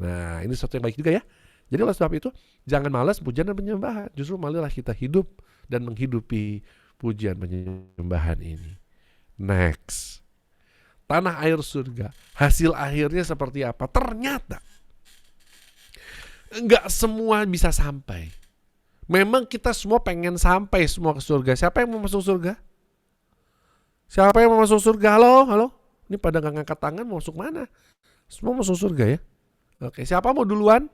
Nah, ini sesuatu yang baik juga ya. Jadi oleh sebab itu, jangan malas pujian dan penyembahan. Justru marilah kita hidup dan menghidupi pujian penyembahan ini. Next. Tanah air surga. Hasil akhirnya seperti apa? Ternyata enggak semua bisa sampai. Memang kita semua pengen sampai semua ke surga. Siapa yang mau masuk surga? Siapa yang mau masuk surga? Halo? Ini pada gak ngangkat tangan, mau masuk mana? Semua masuk surga ya? Oke, siapa mau duluan?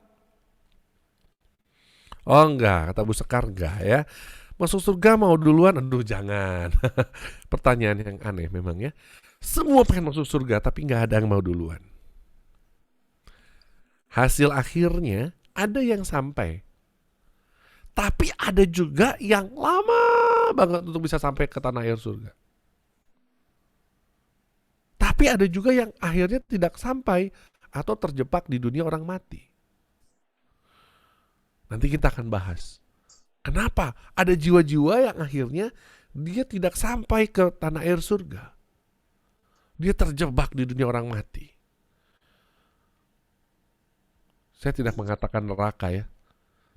Oh enggak, kata Bu Sekar enggak ya. Masuk surga mau duluan? Aduh jangan. Pertanyaan yang aneh memang ya. Semua pengen masuk surga tapi gak ada yang mau duluan. Hasil akhirnya ada yang sampai. Tapi ada juga yang lama banget untuk bisa sampai ke tanah air surga. Tapi ada juga yang akhirnya tidak sampai atau terjebak di dunia orang mati. Nanti kita akan bahas. Kenapa ada jiwa-jiwa yang akhirnya dia tidak sampai ke tanah air surga. Dia terjebak di dunia orang mati. Saya tidak mengatakan neraka ya,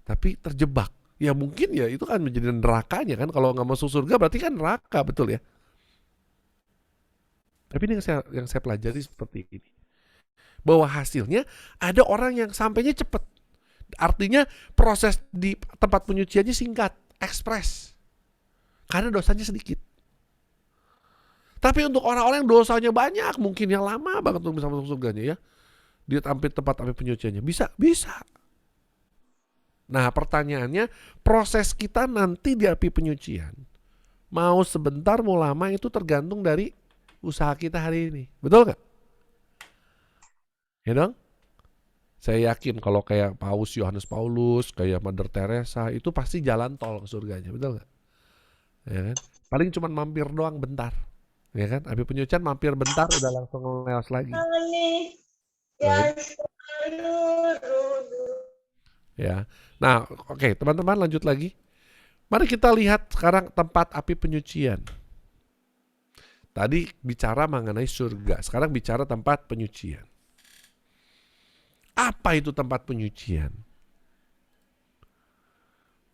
tapi terjebak. Ya mungkin ya itu kan menjadi nerakanya kan. Kalau nggak masuk surga berarti kan neraka, betul ya. Tapi ini yang saya pelajari seperti ini. Bahwa hasilnya ada orang yang sampainya cepat. Artinya proses di tempat penyuciannya singkat, ekspres. Karena dosanya sedikit. Tapi untuk orang-orang yang dosanya banyak, mungkin yang lama banget untuk bisa masuk surganya ya. Dia tampil tempat penyuciannya. Bisa. Nah pertanyaannya, proses kita nanti di api penyucian, mau sebentar mau lama itu tergantung dari usaha kita hari ini. Betul gak? Ya dong? Saya yakin kalau kayak Yohanes Paulus, kayak Mother Teresa, itu pasti jalan tol ke surganya. Betul gak? Ya kan? Paling cuma mampir doang bentar. Ya kan? Api penyucian mampir bentar udah langsung lewas lagi. Ya. Nah, oke, teman-teman lanjut lagi. Mari kita lihat sekarang tempat api penyucian. Tadi bicara mengenai surga, sekarang bicara tempat penyucian. Apa itu tempat penyucian?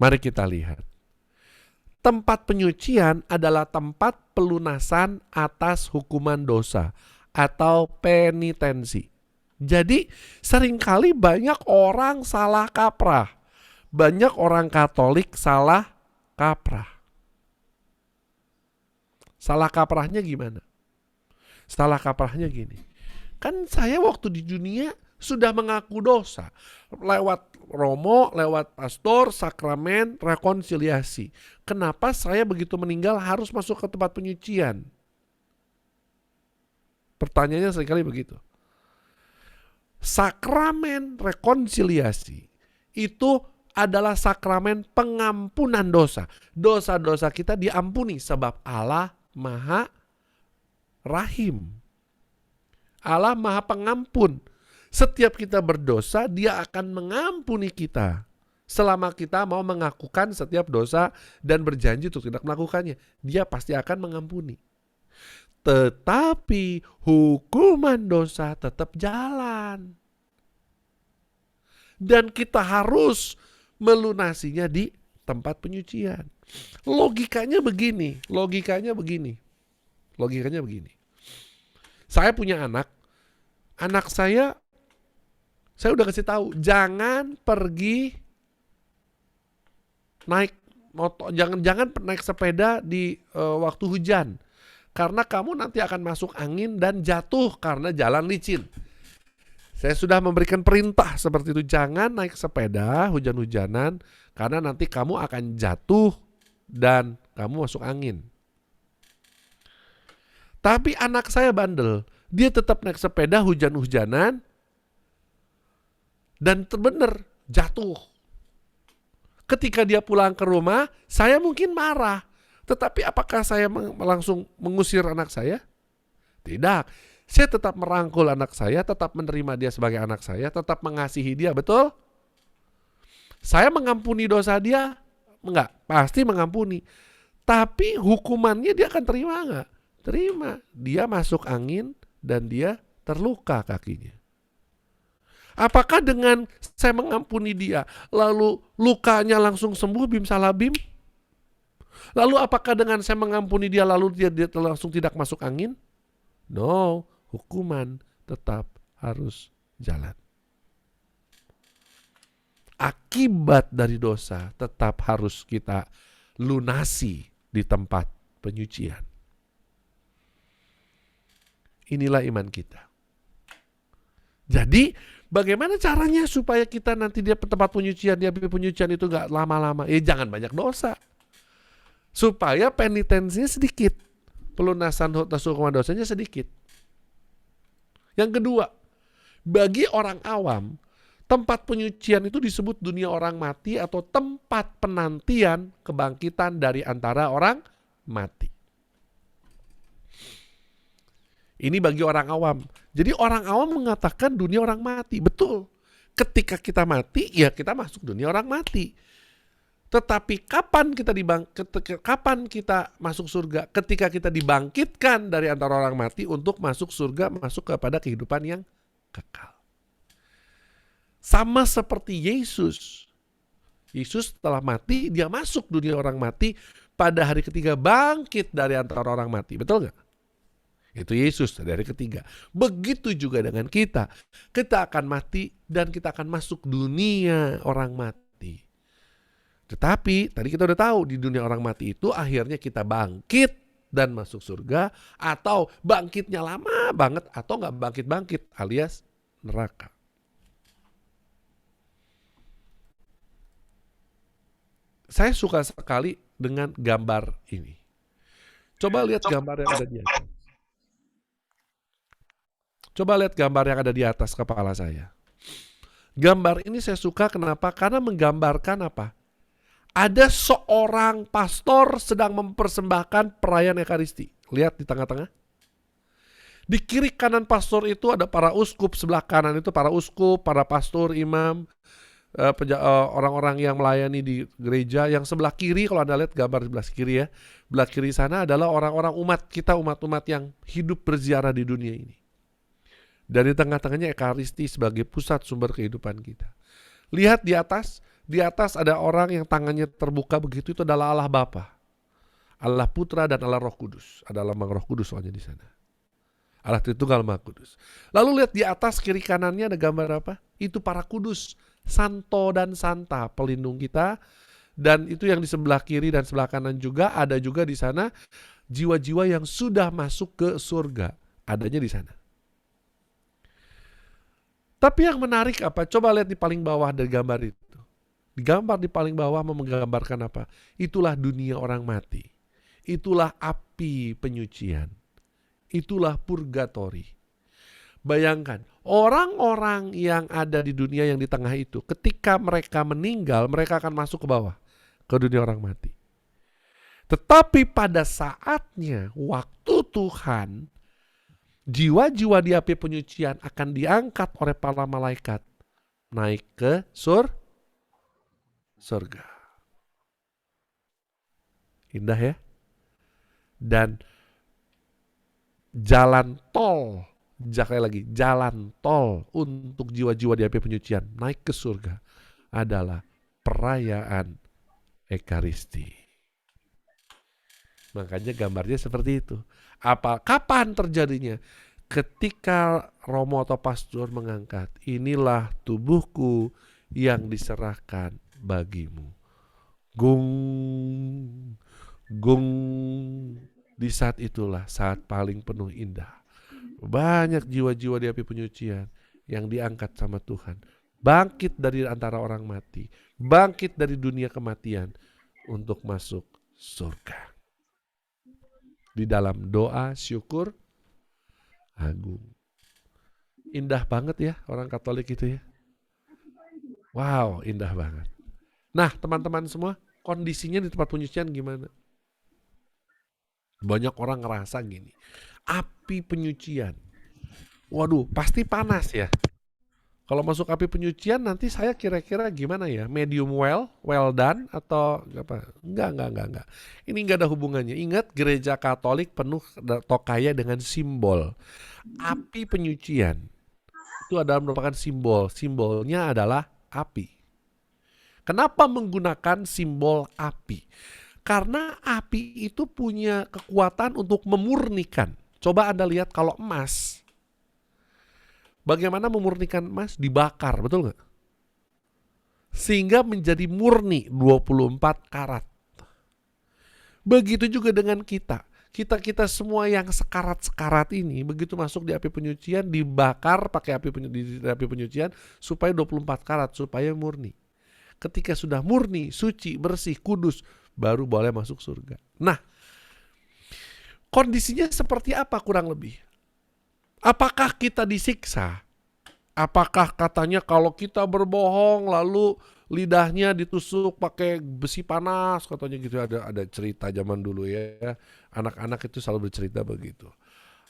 Mari kita lihat. Tempat penyucian adalah tempat pelunasan atas hukuman dosa atau penitensi. Jadi seringkali banyak orang salah kaprah. Banyak orang Katolik salah kaprah. Salah kaprahnya gimana? Salah kaprahnya gini. Kan saya waktu di dunia sudah mengaku dosa. Lewat romo, lewat pastor, sakramen, rekonsiliasi. Kenapa saya begitu meninggal harus masuk ke tempat penyucian? Pertanyaannya seringkali begitu. Sakramen rekonsiliasi itu adalah sakramen pengampunan dosa. Dosa-dosa kita diampuni sebab Allah Maha Rahim. Allah Maha Pengampun. Setiap kita berdosa, Dia akan mengampuni kita. Selama kita mau mengakukan setiap dosa dan berjanji untuk tidak melakukannya, Dia pasti akan mengampuni. Tetapi hukuman dosa tetap jalan. Dan kita harus melunasinya di tempat penyucian. Logikanya begini. Saya punya anak. Anak saya udah kasih tahu, jangan pergi naik motor, jangan naik sepeda di waktu hujan. Karena kamu nanti akan masuk angin dan jatuh karena jalan licin. Saya sudah memberikan perintah seperti itu. Jangan naik sepeda hujan-hujanan karena nanti kamu akan jatuh dan kamu masuk angin. Tapi anak saya bandel. Dia tetap naik sepeda hujan-hujanan dan benar jatuh. Ketika dia pulang ke rumah, saya mungkin marah. Tetapi apakah saya langsung mengusir anak saya? Tidak. Saya tetap merangkul anak saya, tetap menerima dia sebagai anak saya, tetap mengasihi dia, betul? Saya mengampuni dosa dia? Enggak, pasti mengampuni. Tapi hukumannya dia akan terima enggak? Terima. Dia masuk angin dan dia terluka kakinya. Apakah dengan saya mengampuni dia, lalu lukanya langsung sembuh bim salah bim? Lalu apakah dengan saya mengampuni dia, lalu dia langsung tidak masuk angin? No, hukuman tetap harus jalan. Akibat dari dosa tetap harus kita lunasi di tempat penyucian. Inilah iman kita. Jadi bagaimana caranya supaya kita nanti dia tempat penyucian, dia penyucian itu gak lama-lama? Jangan banyak dosa. Supaya penitensinya sedikit. Pelunasan hukuman dosanya sedikit. Yang kedua, bagi orang awam, tempat penyucian itu disebut dunia orang mati atau tempat penantian kebangkitan dari antara orang mati. Ini bagi orang awam. Jadi orang awam mengatakan dunia orang mati. Betul. Ketika kita mati, ya kita masuk dunia orang mati. Tetapi kapan kita masuk surga? Ketika kita dibangkitkan dari antara orang mati untuk masuk surga, masuk kepada kehidupan yang kekal. Sama seperti Yesus. Yesus setelah mati, dia masuk dunia orang mati, pada hari ketiga bangkit dari antara orang mati. Betul nggak? Itu Yesus dari ketiga. Begitu juga dengan kita. Kita akan mati dan kita akan masuk dunia orang mati. Tetapi tadi kita udah tahu di dunia orang mati itu akhirnya kita bangkit dan masuk surga, atau bangkitnya lama banget atau nggak bangkit-bangkit alias neraka. Saya suka sekali dengan gambar ini. Coba lihat gambar yang ada di atas. Coba lihat gambar yang ada di atas kepala saya. Gambar ini saya suka kenapa? Karena menggambarkan apa? Ada seorang pastor sedang mempersembahkan perayaan Ekaristi. Lihat di tengah-tengah. Di kiri kanan pastor itu ada para uskup, sebelah kanan itu para uskup, para pastor, imam, orang-orang yang melayani di gereja. Yang sebelah kiri, kalau Anda lihat gambar sebelah kiri ya, sebelah kiri sana adalah orang-orang umat kita, umat-umat yang hidup berziarah di dunia ini. Dan di tengah-tengahnya Ekaristi sebagai pusat sumber kehidupan kita. Lihat di atas ada orang yang tangannya terbuka begitu, itu adalah Allah Bapa, Allah Putra dan Allah Roh Kudus. Ada lambang Roh Kudus soalnya di sana. Allah Tritunggal Maha Kudus. Lalu lihat di atas kiri kanannya ada gambar apa? Itu para kudus, santo dan santa, pelindung kita. Dan itu yang di sebelah kiri dan sebelah kanan juga ada juga di sana jiwa-jiwa yang sudah masuk ke surga. Adanya di sana. Tapi yang menarik apa? Coba lihat di paling bawah dari gambar itu. Di gambar di paling bawah menggambarkan apa? Itulah dunia orang mati. Itulah api penyucian. Itulah purgatori. Bayangkan, orang-orang yang ada di dunia yang di tengah itu, ketika mereka meninggal, mereka akan masuk ke bawah, ke dunia orang mati. Tetapi pada saatnya, waktu Tuhan, jiwa-jiwa di api penyucian akan diangkat oleh para malaikat naik ke surga. Indah ya? Dan jalan tol untuk jiwa-jiwa di api penyucian naik ke surga adalah perayaan Ekaristi. Makanya gambarnya seperti itu. Kapan terjadinya? Ketika romo atau pastor mengangkat, inilah tubuhku yang diserahkan bagimu. Gung, gung. Di saat itulah saat paling penuh indah. Banyak jiwa-jiwa di api penyucian yang diangkat sama Tuhan. Bangkit dari antara orang mati. Bangkit dari dunia kematian untuk masuk surga. di dalam doa syukur agung. Indah banget ya orang Katolik itu ya. Wow, indah banget. Nah, teman-teman semua, kondisinya di tempat penyucian gimana? Banyak orang ngerasa gini, api penyucian, waduh pasti panas ya. Kalau masuk api penyucian nanti saya kira-kira gimana ya? Medium well done atau apa? Enggak. Ini enggak ada hubungannya. Ingat, gereja Katolik penuh atau kaya dengan simbol. Api penyucian itu adalah merupakan simbol. Simbolnya adalah api. Kenapa menggunakan simbol api? Karena api itu punya kekuatan untuk memurnikan. Coba Anda lihat kalau emas. Bagaimana memurnikan emas? Dibakar, betul nggak? Sehingga menjadi murni 24 karat. Begitu juga dengan kita. Kita semua yang sekarat-sekarat ini, begitu masuk di api penyucian, dibakar pakai api penyucian supaya 24 karat, supaya murni. Ketika sudah murni, suci, bersih, kudus, baru boleh masuk surga. Nah, kondisinya seperti apa kurang lebih? Apakah kita disiksa? Apakah katanya kalau kita berbohong lalu lidahnya ditusuk pakai besi panas, katanya gitu, ada cerita zaman dulu ya. Anak-anak itu selalu bercerita begitu.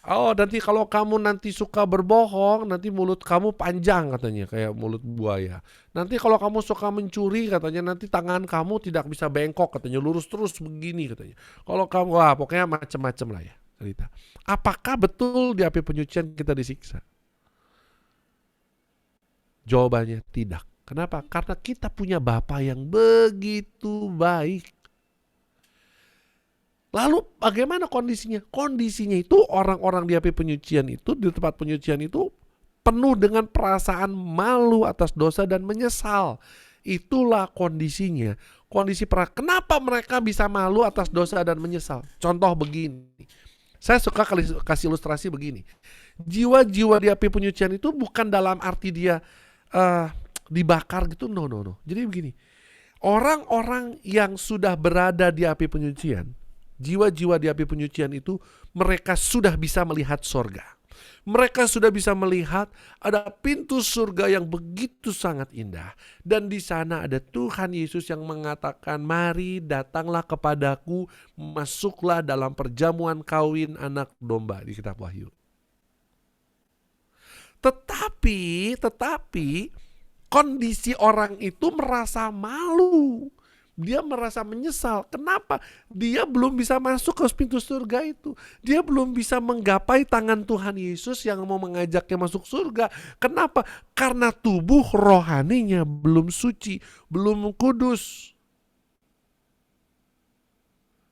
Oh, nanti kalau kamu nanti suka berbohong, nanti mulut kamu panjang katanya, kayak mulut buaya. Nanti kalau kamu suka mencuri katanya, nanti tangan kamu tidak bisa bengkok katanya, lurus terus begini katanya. Kalau kamu, wah pokoknya macam-macam lah ya cerita. Apakah betul di api penyucian kita disiksa? Jawabannya tidak. Kenapa? Karena kita punya Bapa yang begitu baik. Lalu bagaimana kondisinya? Kondisinya itu orang-orang di api penyucian itu, di tempat penyucian itu penuh dengan perasaan malu atas dosa dan menyesal. Itulah kondisinya. Kenapa mereka bisa malu atas dosa dan menyesal? Contoh begini. Saya suka kasih ilustrasi begini. Jiwa-jiwa di api penyucian itu bukan dalam arti dia dibakar gitu. No. Jadi begini. Orang-orang yang sudah berada di api penyucian, jiwa-jiwa di api penyucian itu, mereka sudah bisa melihat sorga. Mereka sudah bisa melihat ada pintu surga yang begitu sangat indah. Dan di sana ada Tuhan Yesus yang mengatakan, mari datanglah kepadaku, masuklah dalam perjamuan kawin anak domba, di kitab Wahyu. Tetapi kondisi orang itu merasa malu. Dia merasa menyesal. Kenapa? Dia belum bisa masuk ke pintu surga itu. Dia belum bisa menggapai tangan Tuhan Yesus yang mau mengajaknya masuk surga. Kenapa? Karena tubuh rohaninya belum suci, belum kudus.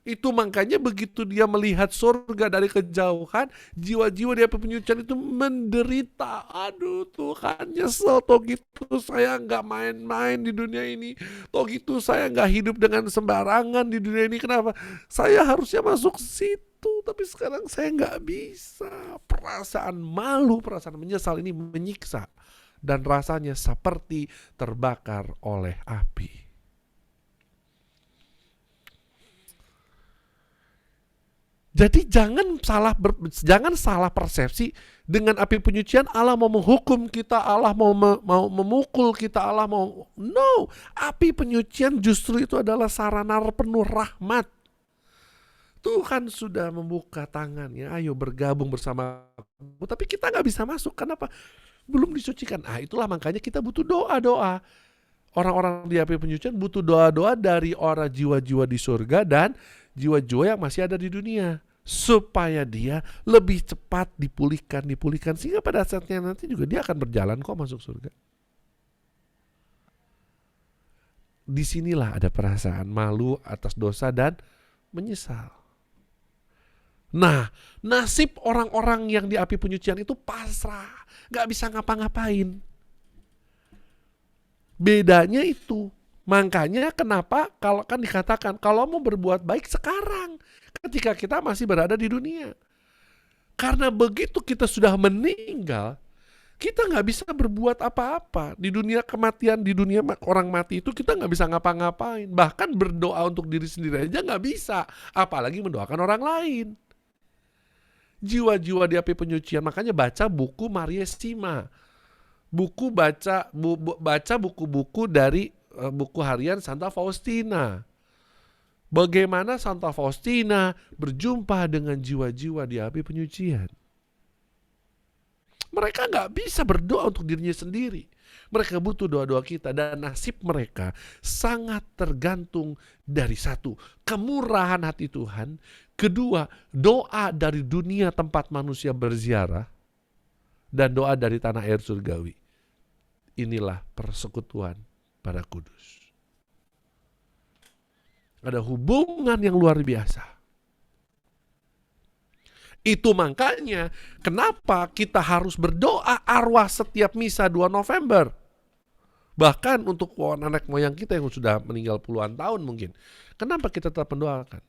Itu makanya begitu dia melihat surga dari kejauhan, jiwa-jiwa di api penyucian itu menderita. Aduh Tuhan, nyesel, toh gitu saya gak main-main di dunia ini. Toh gitu saya gak hidup dengan sembarangan di dunia ini. Kenapa? Saya harusnya masuk situ, tapi sekarang saya gak bisa. Perasaan malu, perasaan menyesal ini menyiksa. Dan rasanya seperti terbakar oleh api. Jadi jangan salah persepsi dengan api penyucian Allah mau menghukum kita, Allah mau memukul kita, Allah mau. No, api penyucian justru itu adalah sarana penuh rahmat. Tuhan sudah membuka tangannya, ayo bergabung bersama. Tapi kita gak bisa masuk, kenapa? Belum disucikan. Itulah makanya kita butuh doa-doa. Orang-orang di api penyucian butuh doa-doa dari orang jiwa-jiwa di surga dan jiwa-jiwa yang masih ada di dunia. Supaya dia lebih cepat dipulihkan. Sehingga pada saatnya nanti juga dia akan berjalan kok masuk surga. Disinilah ada perasaan malu atas dosa dan menyesal. Nah, nasib orang-orang yang di api penyucian itu pasrah. Gak bisa ngapa-ngapain. Bedanya itu. Makanya kenapa kalau kan dikatakan kalau mau berbuat baik sekarang, ketika kita masih berada di dunia. Karena begitu kita sudah meninggal, kita gak bisa berbuat apa-apa. Di dunia kematian, di dunia orang mati itu kita gak bisa ngapa-ngapain. Bahkan berdoa untuk diri sendiri aja gak bisa. Apalagi mendoakan orang lain. Jiwa-jiwa di api penyucian. Makanya baca buku Maria Stima. Baca buku-buku dari buku harian Santa Faustina. Bagaimana Santa Faustina berjumpa dengan jiwa-jiwa di api penyucian. Mereka gak bisa berdoa untuk dirinya sendiri. Mereka butuh doa-doa kita, dan nasib mereka sangat tergantung dari satu, kemurahan hati Tuhan. Kedua, doa dari dunia tempat manusia berziarah, dan doa dari tanah air surgawi. Inilah persekutuan para kudus. Ada hubungan yang luar biasa. Itu makanya kenapa kita harus berdoa arwah setiap misa 2 November. Bahkan untuk nenek moyang kita yang sudah meninggal puluhan tahun mungkin. Kenapa kita tetap mendoakan?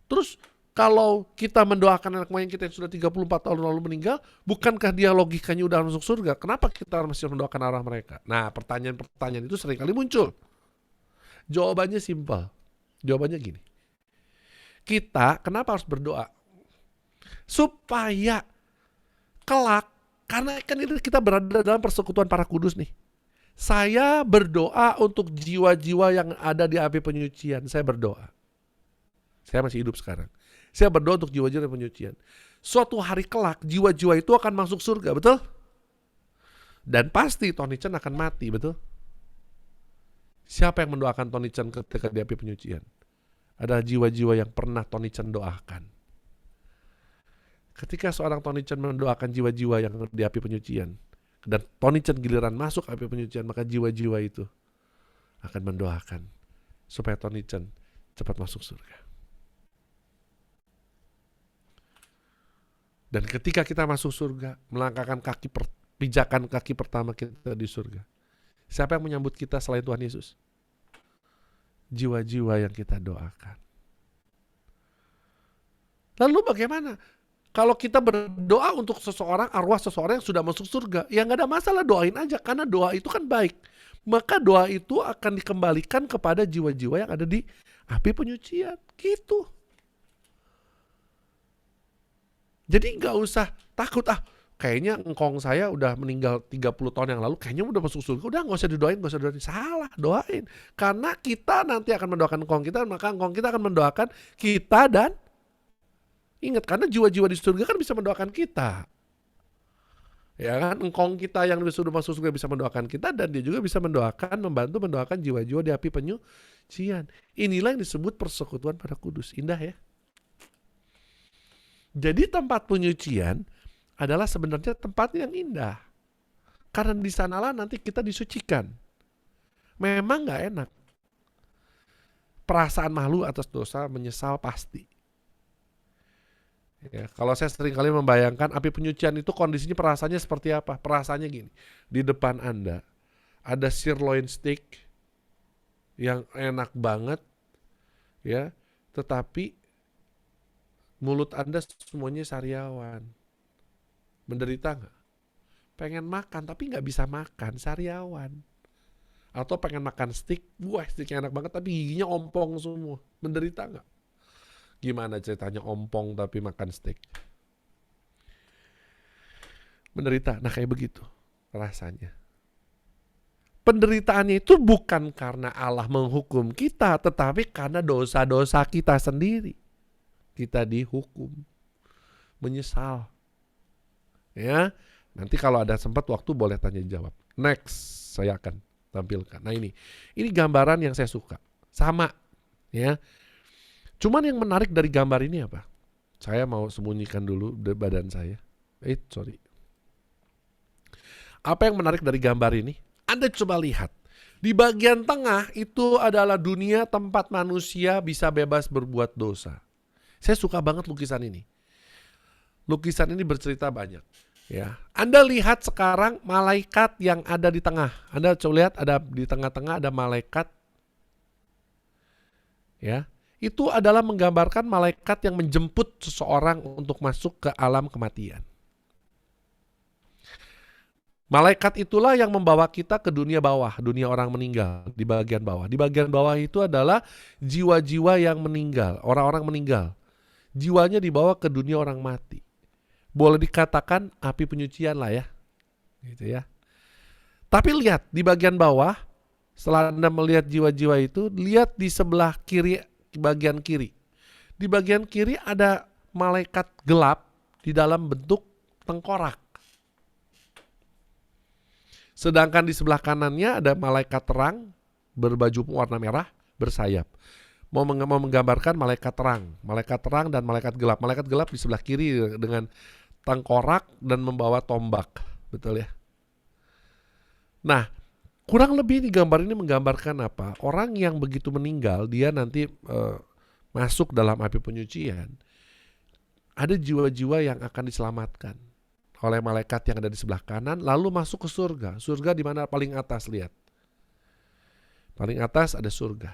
Terus kalau kita mendoakan nenek moyang kita yang sudah 34 tahun lalu meninggal, bukankah dia logikanya udah masuk surga? Kenapa kita masih mendoakan arwah mereka? Nah, pertanyaan-pertanyaan itu seringkali muncul. Jawabannya simpel. Jawabannya gini. Kita kenapa harus berdoa? Supaya kelak, karena kan ini kita berada dalam persekutuan para kudus nih. Saya berdoa untuk jiwa-jiwa yang ada di api penyucian. Saya berdoa. Saya masih hidup sekarang. Saya berdoa untuk jiwa-jiwa yang penyucian. Suatu hari kelak, jiwa-jiwa itu akan masuk surga, betul? Dan pasti Tony Chen akan mati, betul? Siapa yang mendoakan Tony Chen ketika di api penyucian? Ada jiwa-jiwa yang pernah Tony Chen doakan. Ketika seorang Tony Chen mendoakan jiwa-jiwa yang di api penyucian, dan Tony Chen giliran masuk api penyucian, maka jiwa-jiwa itu akan mendoakan supaya Tony Chen cepat masuk surga. Dan ketika kita masuk surga, melangkahkan pijakan kaki pertama kita di surga, siapa yang menyambut kita selain Tuhan Yesus? Jiwa-jiwa yang kita doakan. Lalu bagaimana? Kalau kita berdoa untuk seseorang, arwah seseorang yang sudah masuk surga, ya gak ada masalah, doain aja, karena doa itu kan baik. Maka doa itu akan dikembalikan kepada jiwa-jiwa yang ada di api penyucian. Gitu. Jadi gak usah takut, kayaknya engkong saya udah meninggal 30 tahun yang lalu, kayaknya udah masuk surga, udah gak usah didoain. Salah, doain. Karena kita nanti akan mendoakan engkong kita, maka engkong kita akan mendoakan kita, dan ingat, karena jiwa-jiwa di surga kan bisa mendoakan kita. Ya kan, engkong kita yang sudah masuk surga bisa mendoakan kita, dan dia juga bisa membantu mendoakan jiwa-jiwa di api penyucian. Inilah yang disebut persekutuan para kudus. Indah ya. Jadi tempat penyucian adalah sebenarnya tempat yang indah. Karena di sanalah nanti kita disucikan. Memang gak enak. Perasaan malu atas dosa, menyesal pasti. Ya, kalau saya sering kali membayangkan api penyucian itu kondisinya perasaannya seperti apa? Perasaannya gini, di depan Anda ada sirloin steak yang enak banget, ya, tetapi mulut Anda semuanya sariawan. Menderita nggak? Pengen makan tapi nggak bisa makan, sariawan. Atau pengen makan steak, steaknya enak banget tapi giginya ompong semua. Menderita nggak? Gimana ceritanya ompong tapi makan steak? Menderita. Nah, kayak begitu rasanya. Penderitaannya itu bukan karena Allah menghukum kita, tetapi karena dosa-dosa kita sendiri. Kita dihukum. Menyesal. Ya, nanti kalau ada sempat waktu boleh tanya jawab. Next, saya akan tampilkan. Nah, ini gambaran yang saya suka. Sama, ya. Cuman yang menarik dari gambar ini apa? Saya mau sembunyikan dulu badan saya. Sorry. Apa yang menarik dari gambar ini? Anda coba lihat. Di bagian tengah itu adalah dunia tempat manusia bisa bebas berbuat dosa. Saya suka banget lukisan ini. Lukisan ini bercerita banyak. Ya, Anda lihat sekarang malaikat yang ada di tengah. Anda coba lihat, ada di tengah-tengah ada malaikat. Ya. Itu adalah menggambarkan malaikat yang menjemput seseorang untuk masuk ke alam kematian. Malaikat itulah yang membawa kita ke dunia bawah, dunia orang meninggal, di bagian bawah. Di bagian bawah itu adalah jiwa-jiwa yang meninggal, orang-orang meninggal. Jiwanya dibawa ke dunia orang mati. Boleh dikatakan api penyucian lah ya. Gitu ya. Tapi lihat di bagian bawah, setelah Anda melihat jiwa-jiwa itu, lihat di sebelah kiri, bagian kiri. Di bagian kiri ada malaikat gelap di dalam bentuk tengkorak. Sedangkan di sebelah kanannya ada malaikat terang berbaju warna merah bersayap. Mau menggambarkan malaikat terang dan malaikat gelap. Malaikat gelap di sebelah kiri dengan tengkorak dan membawa tombak. Betul ya? Nah, kurang lebih nih gambar ini menggambarkan apa? Orang yang begitu meninggal, dia nanti masuk dalam api penyucian. Ada jiwa-jiwa yang akan diselamatkan oleh malaikat yang ada di sebelah kanan, lalu masuk ke surga. Surga di mana paling atas, lihat. Paling atas ada surga.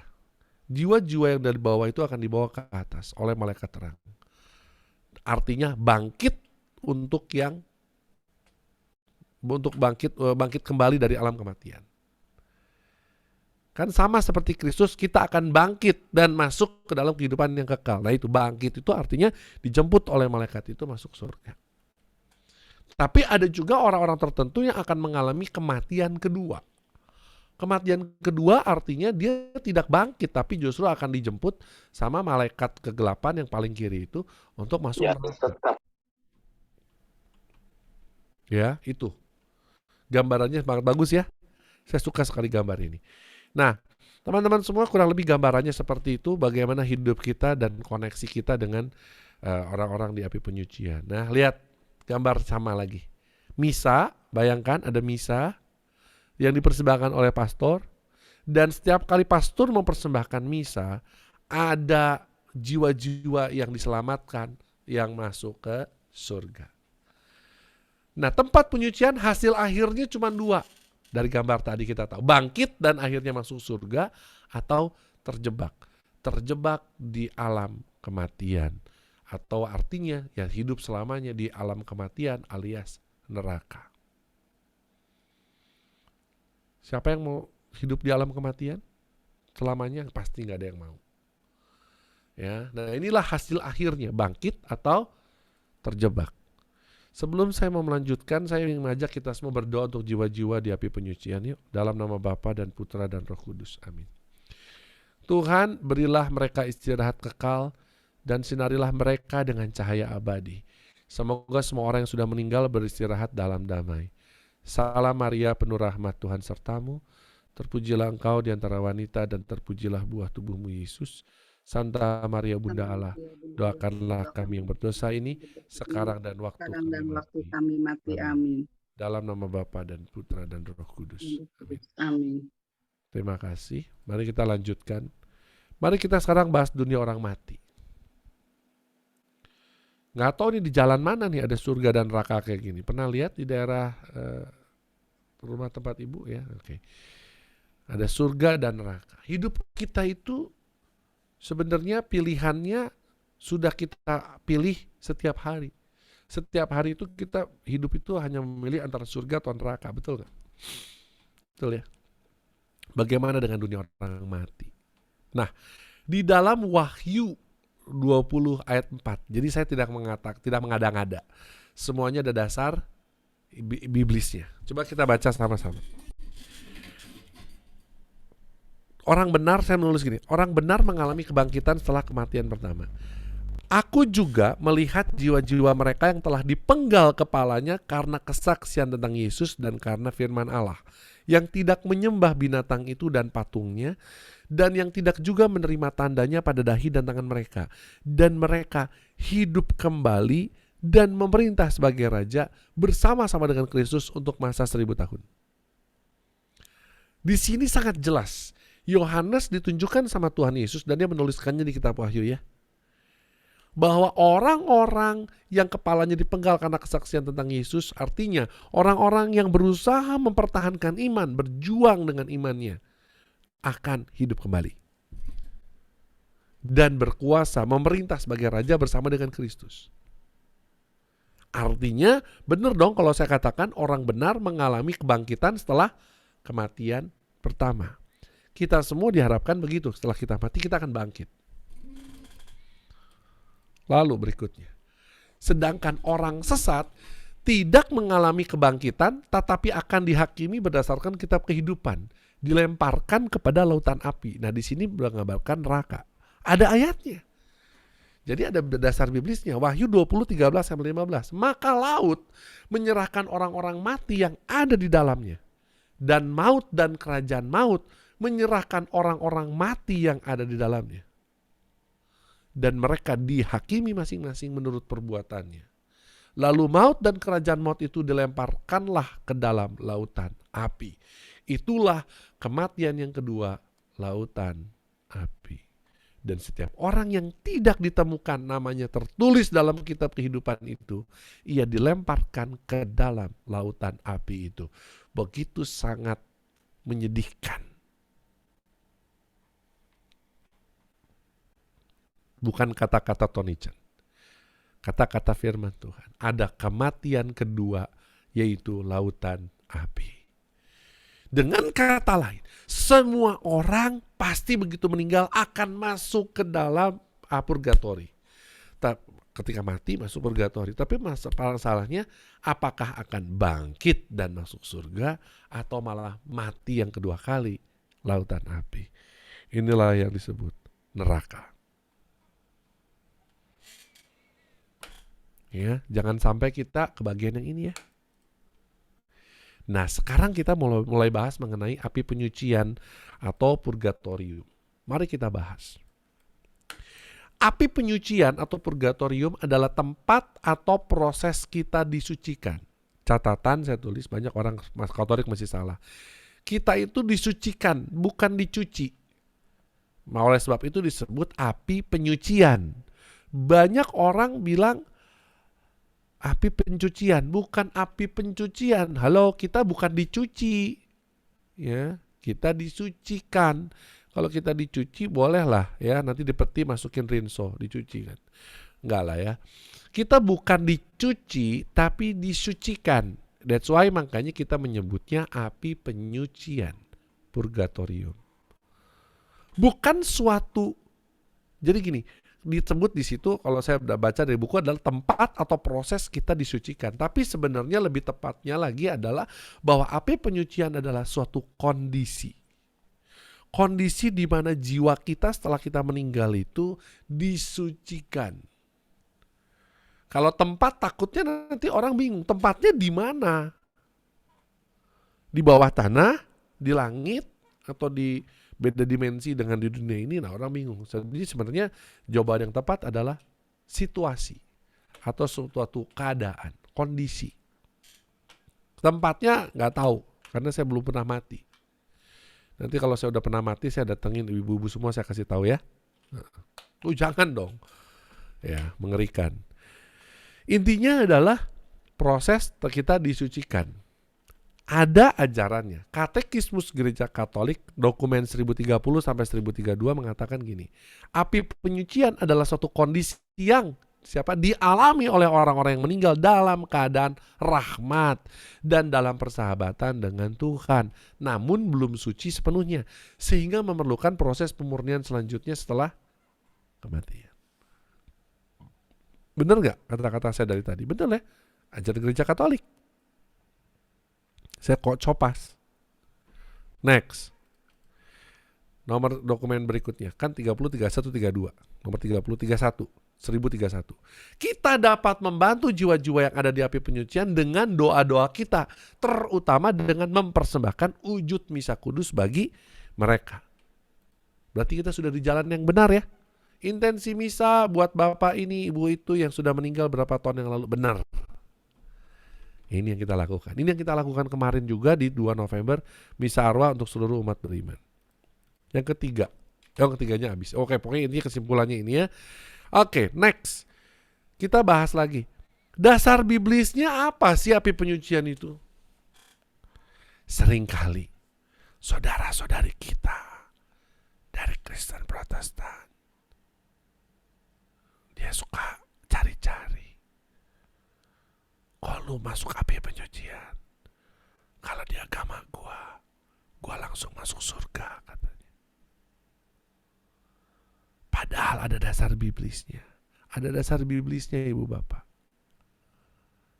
Jiwa-jiwa yang dari bawah itu akan dibawa ke atas oleh malaikat terang. Artinya bangkit untuk bangkit kembali dari alam kematian. Kan sama seperti Kristus, kita akan bangkit dan masuk ke dalam kehidupan yang kekal. Nah itu bangkit itu artinya dijemput oleh malaikat itu masuk surga. Tapi ada juga orang-orang tertentu yang akan mengalami kematian kedua. Kematian kedua artinya dia tidak bangkit, tapi justru akan dijemput sama malaikat kegelapan yang paling kiri itu untuk masuk neraka. Ya, itu. Gambarannya sangat bagus ya. Saya suka sekali gambar ini. Nah, teman-teman semua kurang lebih gambarannya seperti itu, bagaimana hidup kita dan koneksi kita dengan orang-orang di api penyucian. Nah, lihat gambar sama lagi. Misa, bayangkan ada misa yang dipersembahkan oleh pastor, dan setiap kali pastor mempersembahkan misa, ada jiwa-jiwa yang diselamatkan yang masuk ke surga. Nah, tempat penyucian hasil akhirnya cuma dua. Dari gambar tadi kita tahu, bangkit dan akhirnya masuk surga, atau terjebak. Terjebak di alam kematian. Atau artinya ya hidup selamanya di alam kematian alias neraka. Siapa yang mau hidup di alam kematian selamanya? Pasti nggak ada yang mau. Ya, nah inilah hasil akhirnya, bangkit atau terjebak. Sebelum saya mau melanjutkan, saya ingin mengajak kita semua berdoa untuk jiwa-jiwa di api penyucian yuk, dalam nama Bapa dan Putra dan Roh Kudus. Amin. Tuhan, berilah mereka istirahat kekal dan sinarilah mereka dengan cahaya abadi. Semoga semua orang yang sudah meninggal beristirahat dalam damai. Salam Maria, penuh rahmat, Tuhan sertamu. Terpujilah engkau di antara wanita dan terpujilah buah tubuhmu Yesus. Santa Maria Bunda Allah, doakanlah kami yang berdosa ini sekarang dan waktu kami mati. Amin. Dalam nama Bapa dan Putra dan Roh Kudus. Amin. Amin. Terima kasih. Mari kita lanjutkan. Mari kita sekarang bahas dunia orang mati. Nggak tahu nih di jalan mana nih ada surga dan neraka kayak gini. Pernah lihat di daerah rumah tempat ibu ya? Oke. Ada surga dan neraka. Hidup kita itu sebenarnya pilihannya sudah kita pilih setiap hari. Setiap hari itu kita hidup itu hanya memilih antara surga atau neraka. Betul nggak? Betul ya? Bagaimana dengan dunia orang mati? Nah, di dalam Wahyu 20 ayat 4. Jadi saya tidak mengada-ngada. Semuanya ada dasar biblisnya. Coba kita baca sama-sama. Orang benar, saya menulis gini, orang benar mengalami kebangkitan setelah kematian pertama. Aku juga melihat jiwa-jiwa mereka yang telah dipenggal kepalanya karena kesaksian tentang Yesus dan karena firman Allah, yang tidak menyembah binatang itu dan patungnya, dan yang tidak juga menerima tandanya pada dahi dan tangan mereka. Dan mereka hidup kembali dan memerintah sebagai raja bersama-sama dengan Kristus untuk masa 1000 tahun. Di sini sangat jelas, Yohanes ditunjukkan sama Tuhan Yesus dan dia menuliskannya di kitab Wahyu ya. Bahwa orang-orang yang kepalanya dipenggal karena kesaksian tentang Yesus, artinya orang-orang yang berusaha mempertahankan iman, berjuang dengan imannya, akan hidup kembali. Dan berkuasa, memerintah sebagai raja bersama dengan Kristus. Artinya benar dong kalau saya katakan orang benar mengalami kebangkitan setelah kematian pertama. Kita semua diharapkan begitu, setelah kita mati kita akan bangkit. Lalu berikutnya, Sedangkan orang sesat tidak mengalami kebangkitan, tetapi akan dihakimi berdasarkan kitab kehidupan, dilemparkan kepada lautan api. Nah, di sini menggambarkan neraka. Ada ayatnya. Jadi ada dasar biblisnya. Wahyu 20:13-15. Maka laut menyerahkan orang-orang mati yang ada di dalamnya. Dan maut dan kerajaan maut menyerahkan orang-orang mati yang ada di dalamnya. Dan mereka dihakimi masing-masing menurut perbuatannya. Lalu maut dan kerajaan maut itu dilemparkanlah ke dalam lautan api. Itulah kematian yang kedua, lautan api. Dan setiap orang yang tidak ditemukan namanya tertulis dalam kitab kehidupan itu, ia dilemparkan ke dalam lautan api itu. Begitu sangat menyedihkan. Bukan kata-kata Tony Chan. Kata-kata firman Tuhan. Ada kematian kedua, yaitu lautan api. Dengan kata lain, semua orang pasti begitu meninggal akan masuk ke dalam purgatori. Ketika mati masuk purgatori. Tapi masalahnya apakah akan bangkit dan masuk surga atau malah mati yang kedua kali, lautan api. Inilah yang disebut neraka. Ya, jangan sampai kita kebagian yang ini ya. Nah, sekarang kita mulai bahas mengenai api penyucian atau purgatorium. Mari kita bahas. Api penyucian atau purgatorium adalah tempat atau proses kita disucikan. Catatan saya tulis, banyak orang Katolik masih salah. Kita itu disucikan, bukan dicuci. Oleh sebab itu disebut api penyucian. Banyak orang bilang api pencucian, bukan api pencucian. Halo, kita bukan dicuci. Ya, kita disucikan. Kalau kita dicuci bolehlah ya, nanti di peti masukin rinso, dicuci kan. Enggak lah ya. Kita bukan dicuci tapi disucikan. That's why makanya kita menyebutnya api penyucian, purgatorium. Bukan suatu. Jadi gini, disebut di situ kalau saya udah baca dari buku adalah tempat atau proses kita disucikan. Tapi sebenarnya lebih tepatnya lagi adalah bahwa api penyucian adalah suatu kondisi. Kondisi di mana jiwa kita setelah kita meninggal itu disucikan. Kalau tempat takutnya nanti orang bingung, tempatnya di mana? Di bawah tanah, di langit, atau di beda dimensi dengan di dunia ini? Nah, orang bingung. Jadi sebenarnya jawaban yang tepat adalah situasi atau suatu keadaan, kondisi. Tempatnya nggak tahu karena saya belum pernah mati. Nanti kalau saya udah pernah mati, saya datengin ibu-ibu semua, saya kasih tahu ya. Jangan dong. Ya, mengerikan. Intinya adalah proses kita disucikan. Ada ajarannya. Katekismus Gereja Katolik dokumen 1030 sampai 1032 mengatakan gini. Api penyucian adalah suatu kondisi yang dialami oleh orang-orang yang meninggal dalam keadaan rahmat dan dalam persahabatan dengan Tuhan, namun belum suci sepenuhnya, sehingga memerlukan proses pemurnian selanjutnya setelah kematian. Benar gak kata-kata saya dari tadi? Benar ya? Ajaran Gereja Katolik. Saya kok copas. Next. Nomor dokumen berikutnya kan 303132. Nomor 3031 1031. Kita dapat membantu jiwa-jiwa yang ada di api penyucian dengan doa-doa kita, terutama dengan mempersembahkan wujud misa kudus bagi mereka. Berarti kita sudah di jalan yang benar ya. Intensi misa buat bapak ini, ibu itu yang sudah meninggal berapa tahun yang lalu, benar. Ini yang kita lakukan. Ini yang kita lakukan kemarin juga di 2 November, misa arwah untuk seluruh umat beriman. Yang ketiga, yang ketiganya habis. Oke, pokoknya ini kesimpulannya ini ya. Oke, next. Kita bahas lagi. Dasar biblisnya apa sih api penyucian itu? Seringkali saudara-saudari kita dari Kristen Protestan, dia suka cari-cari. Kalau lu masuk api penyucian, kalau di agama gua langsung masuk surga katanya. Padahal ada dasar biblisnya. Ada dasar biblisnya ibu bapak.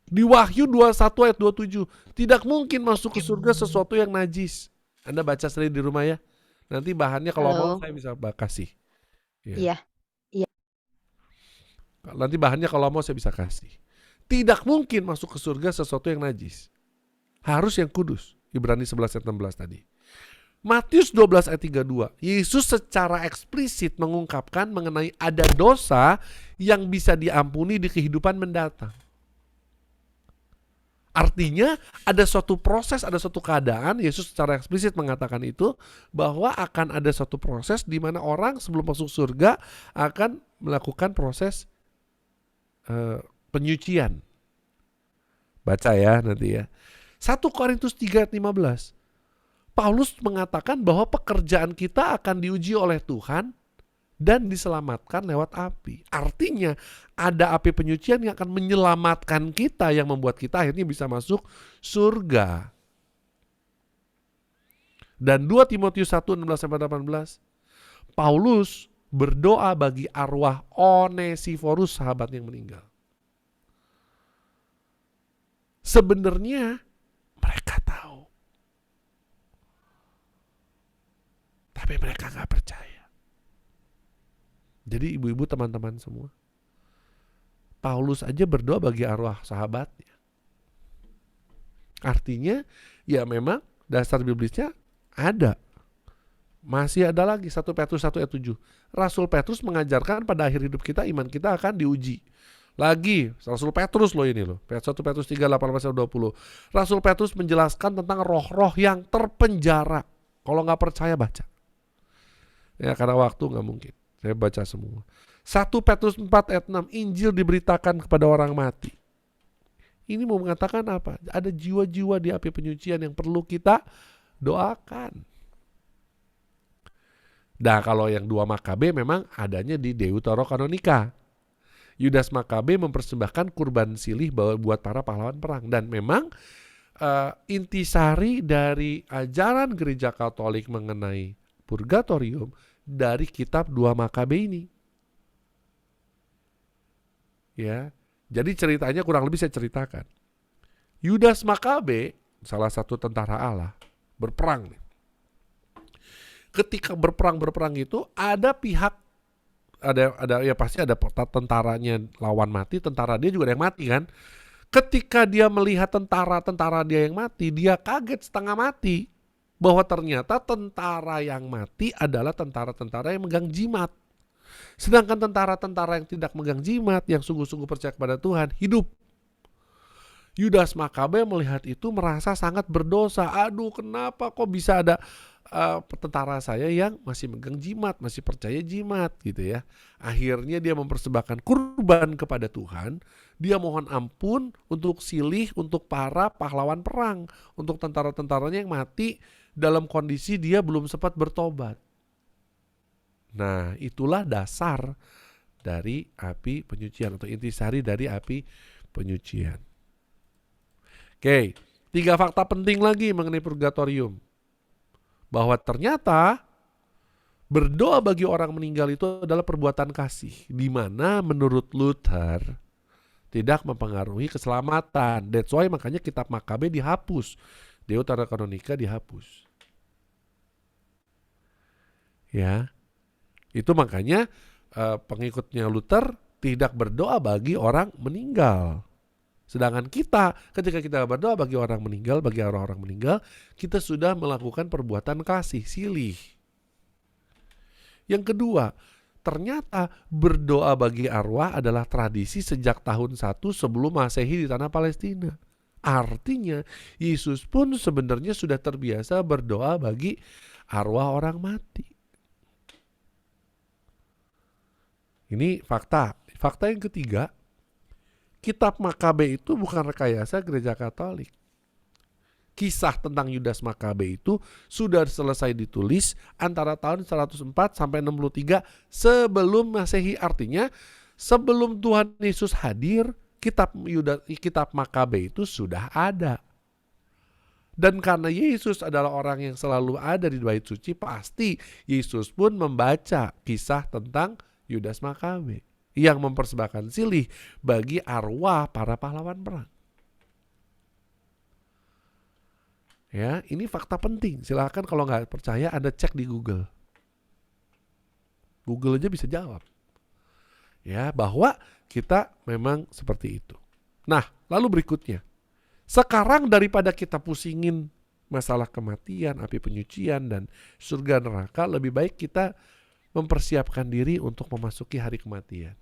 Di Wahyu 21 ayat 27, tidak mungkin masuk ke surga sesuatu yang najis. Anda baca sendiri di rumah ya. Nanti bahannya kalau mau Halo. saya bisa kasih. Ya. Iya. Iya. Nanti bahannya kalau mau saya bisa kasih. Tidak mungkin masuk ke surga sesuatu yang najis. Harus yang kudus. Ibrani 11 ayat 16 tadi. Matius 12 ayat 32, Yesus secara eksplisit mengungkapkan mengenai ada dosa yang bisa diampuni di kehidupan mendatang. Artinya ada suatu proses, ada suatu keadaan, Yesus secara eksplisit mengatakan itu, bahwa akan ada suatu proses di mana orang sebelum masuk surga akan melakukan proses penyucian. Baca ya nanti ya. 1 Korintus 3 ayat 15. Paulus mengatakan bahwa pekerjaan kita akan diuji oleh Tuhan dan diselamatkan lewat api. Artinya ada api penyucian yang akan menyelamatkan kita, yang membuat kita akhirnya bisa masuk surga. Dan 2 Timotius 1, 16-18, Paulus berdoa bagi arwah Onesiforus, sahabat yang meninggal. Sebenarnya mereka tahu, tapi mereka gak percaya. Jadi ibu-ibu, teman-teman semua, Paulus aja berdoa bagi arwah sahabatnya. Artinya ya memang dasar biblisnya ada. Masih ada lagi 1 Petrus 1 ayat 7. Rasul Petrus mengajarkan pada akhir hidup kita iman kita akan diuji. Lagi Rasul Petrus loh ini loh. 1 Petrus 3, 18-20. Rasul Petrus menjelaskan tentang roh-roh yang terpenjara. Kalau gak percaya baca. Ya karena waktu gak mungkin. Saya baca semua. 1 Petrus 4 ayat 6, Injil diberitakan kepada orang mati. Ini mau mengatakan apa? Ada jiwa-jiwa di api penyucian yang perlu kita doakan. Nah kalau yang 2 Makabe memang adanya di Deuterokanonika. Yudas Makabe mempersembahkan kurban silih buat para pahlawan perang. Dan memang intisari dari ajaran gereja Katolik mengenai purgatorium dari kitab 2 Makabe ini. Ya, jadi ceritanya kurang lebih saya ceritakan. Yudas Makabe, salah satu tentara Allah, berperang nih. Ketika berperang itu ada pihak, ada ya pasti ada tentaranya lawan mati, tentara dia juga ada yang mati kan. Ketika dia melihat tentara dia yang mati, dia kaget setengah mati bahwa ternyata tentara yang mati adalah tentara-tentara yang megang jimat. Sedangkan tentara-tentara yang tidak megang jimat, yang sungguh-sungguh percaya kepada Tuhan, hidup. Yudas Makabe melihat itu merasa sangat berdosa. Aduh, kenapa kok bisa ada tentara saya yang masih megang jimat, masih percaya jimat gitu ya. Akhirnya dia mempersembahkan kurban kepada Tuhan. Dia mohon ampun untuk silih untuk para pahlawan perang, untuk tentara-tentaranya yang mati dalam kondisi dia belum sempat bertobat. Nah, itulah dasar dari api penyucian atau intisari dari api penyucian. Oke, 3 fakta penting lagi mengenai purgatorium. Bahwa ternyata berdoa bagi orang meninggal itu adalah perbuatan kasih, di mana menurut Luther tidak mempengaruhi keselamatan. That's why makanya kitab Makabe dihapus, Deuterokanonika dihapus. Ya, itu makanya pengikutnya Luther tidak berdoa bagi orang meninggal. Sedangkan kita, ketika kita berdoa bagi orang meninggal, bagi orang-orang meninggal, kita sudah melakukan perbuatan kasih, silih. Yang kedua, ternyata berdoa bagi arwah adalah tradisi sejak tahun 1 sebelum Masehi di tanah Palestina. Artinya, Yesus pun sebenarnya sudah terbiasa berdoa bagi arwah orang mati. Ini fakta. Fakta yang ketiga, kitab Makabe itu bukan rekayasa gereja Katolik. Kisah tentang Yudas Makabe itu sudah selesai ditulis antara tahun 104 sampai 63 sebelum Masehi. Artinya sebelum Tuhan Yesus hadir, kitab Makabe itu sudah ada. Dan karena Yesus adalah orang yang selalu ada di bait suci, pasti Yesus pun membaca kisah tentang Yudas Makabe yang mempersembahkan silih bagi arwah para pahlawan perang. Ya, ini fakta penting. Silakan kalau nggak percaya Anda cek di Google. Google aja bisa jawab. Ya, bahwa kita memang seperti itu. Nah, lalu berikutnya. Sekarang daripada kita pusingin masalah kematian, api penyucian, dan surga neraka, lebih baik kita mempersiapkan diri untuk memasuki hari kematian.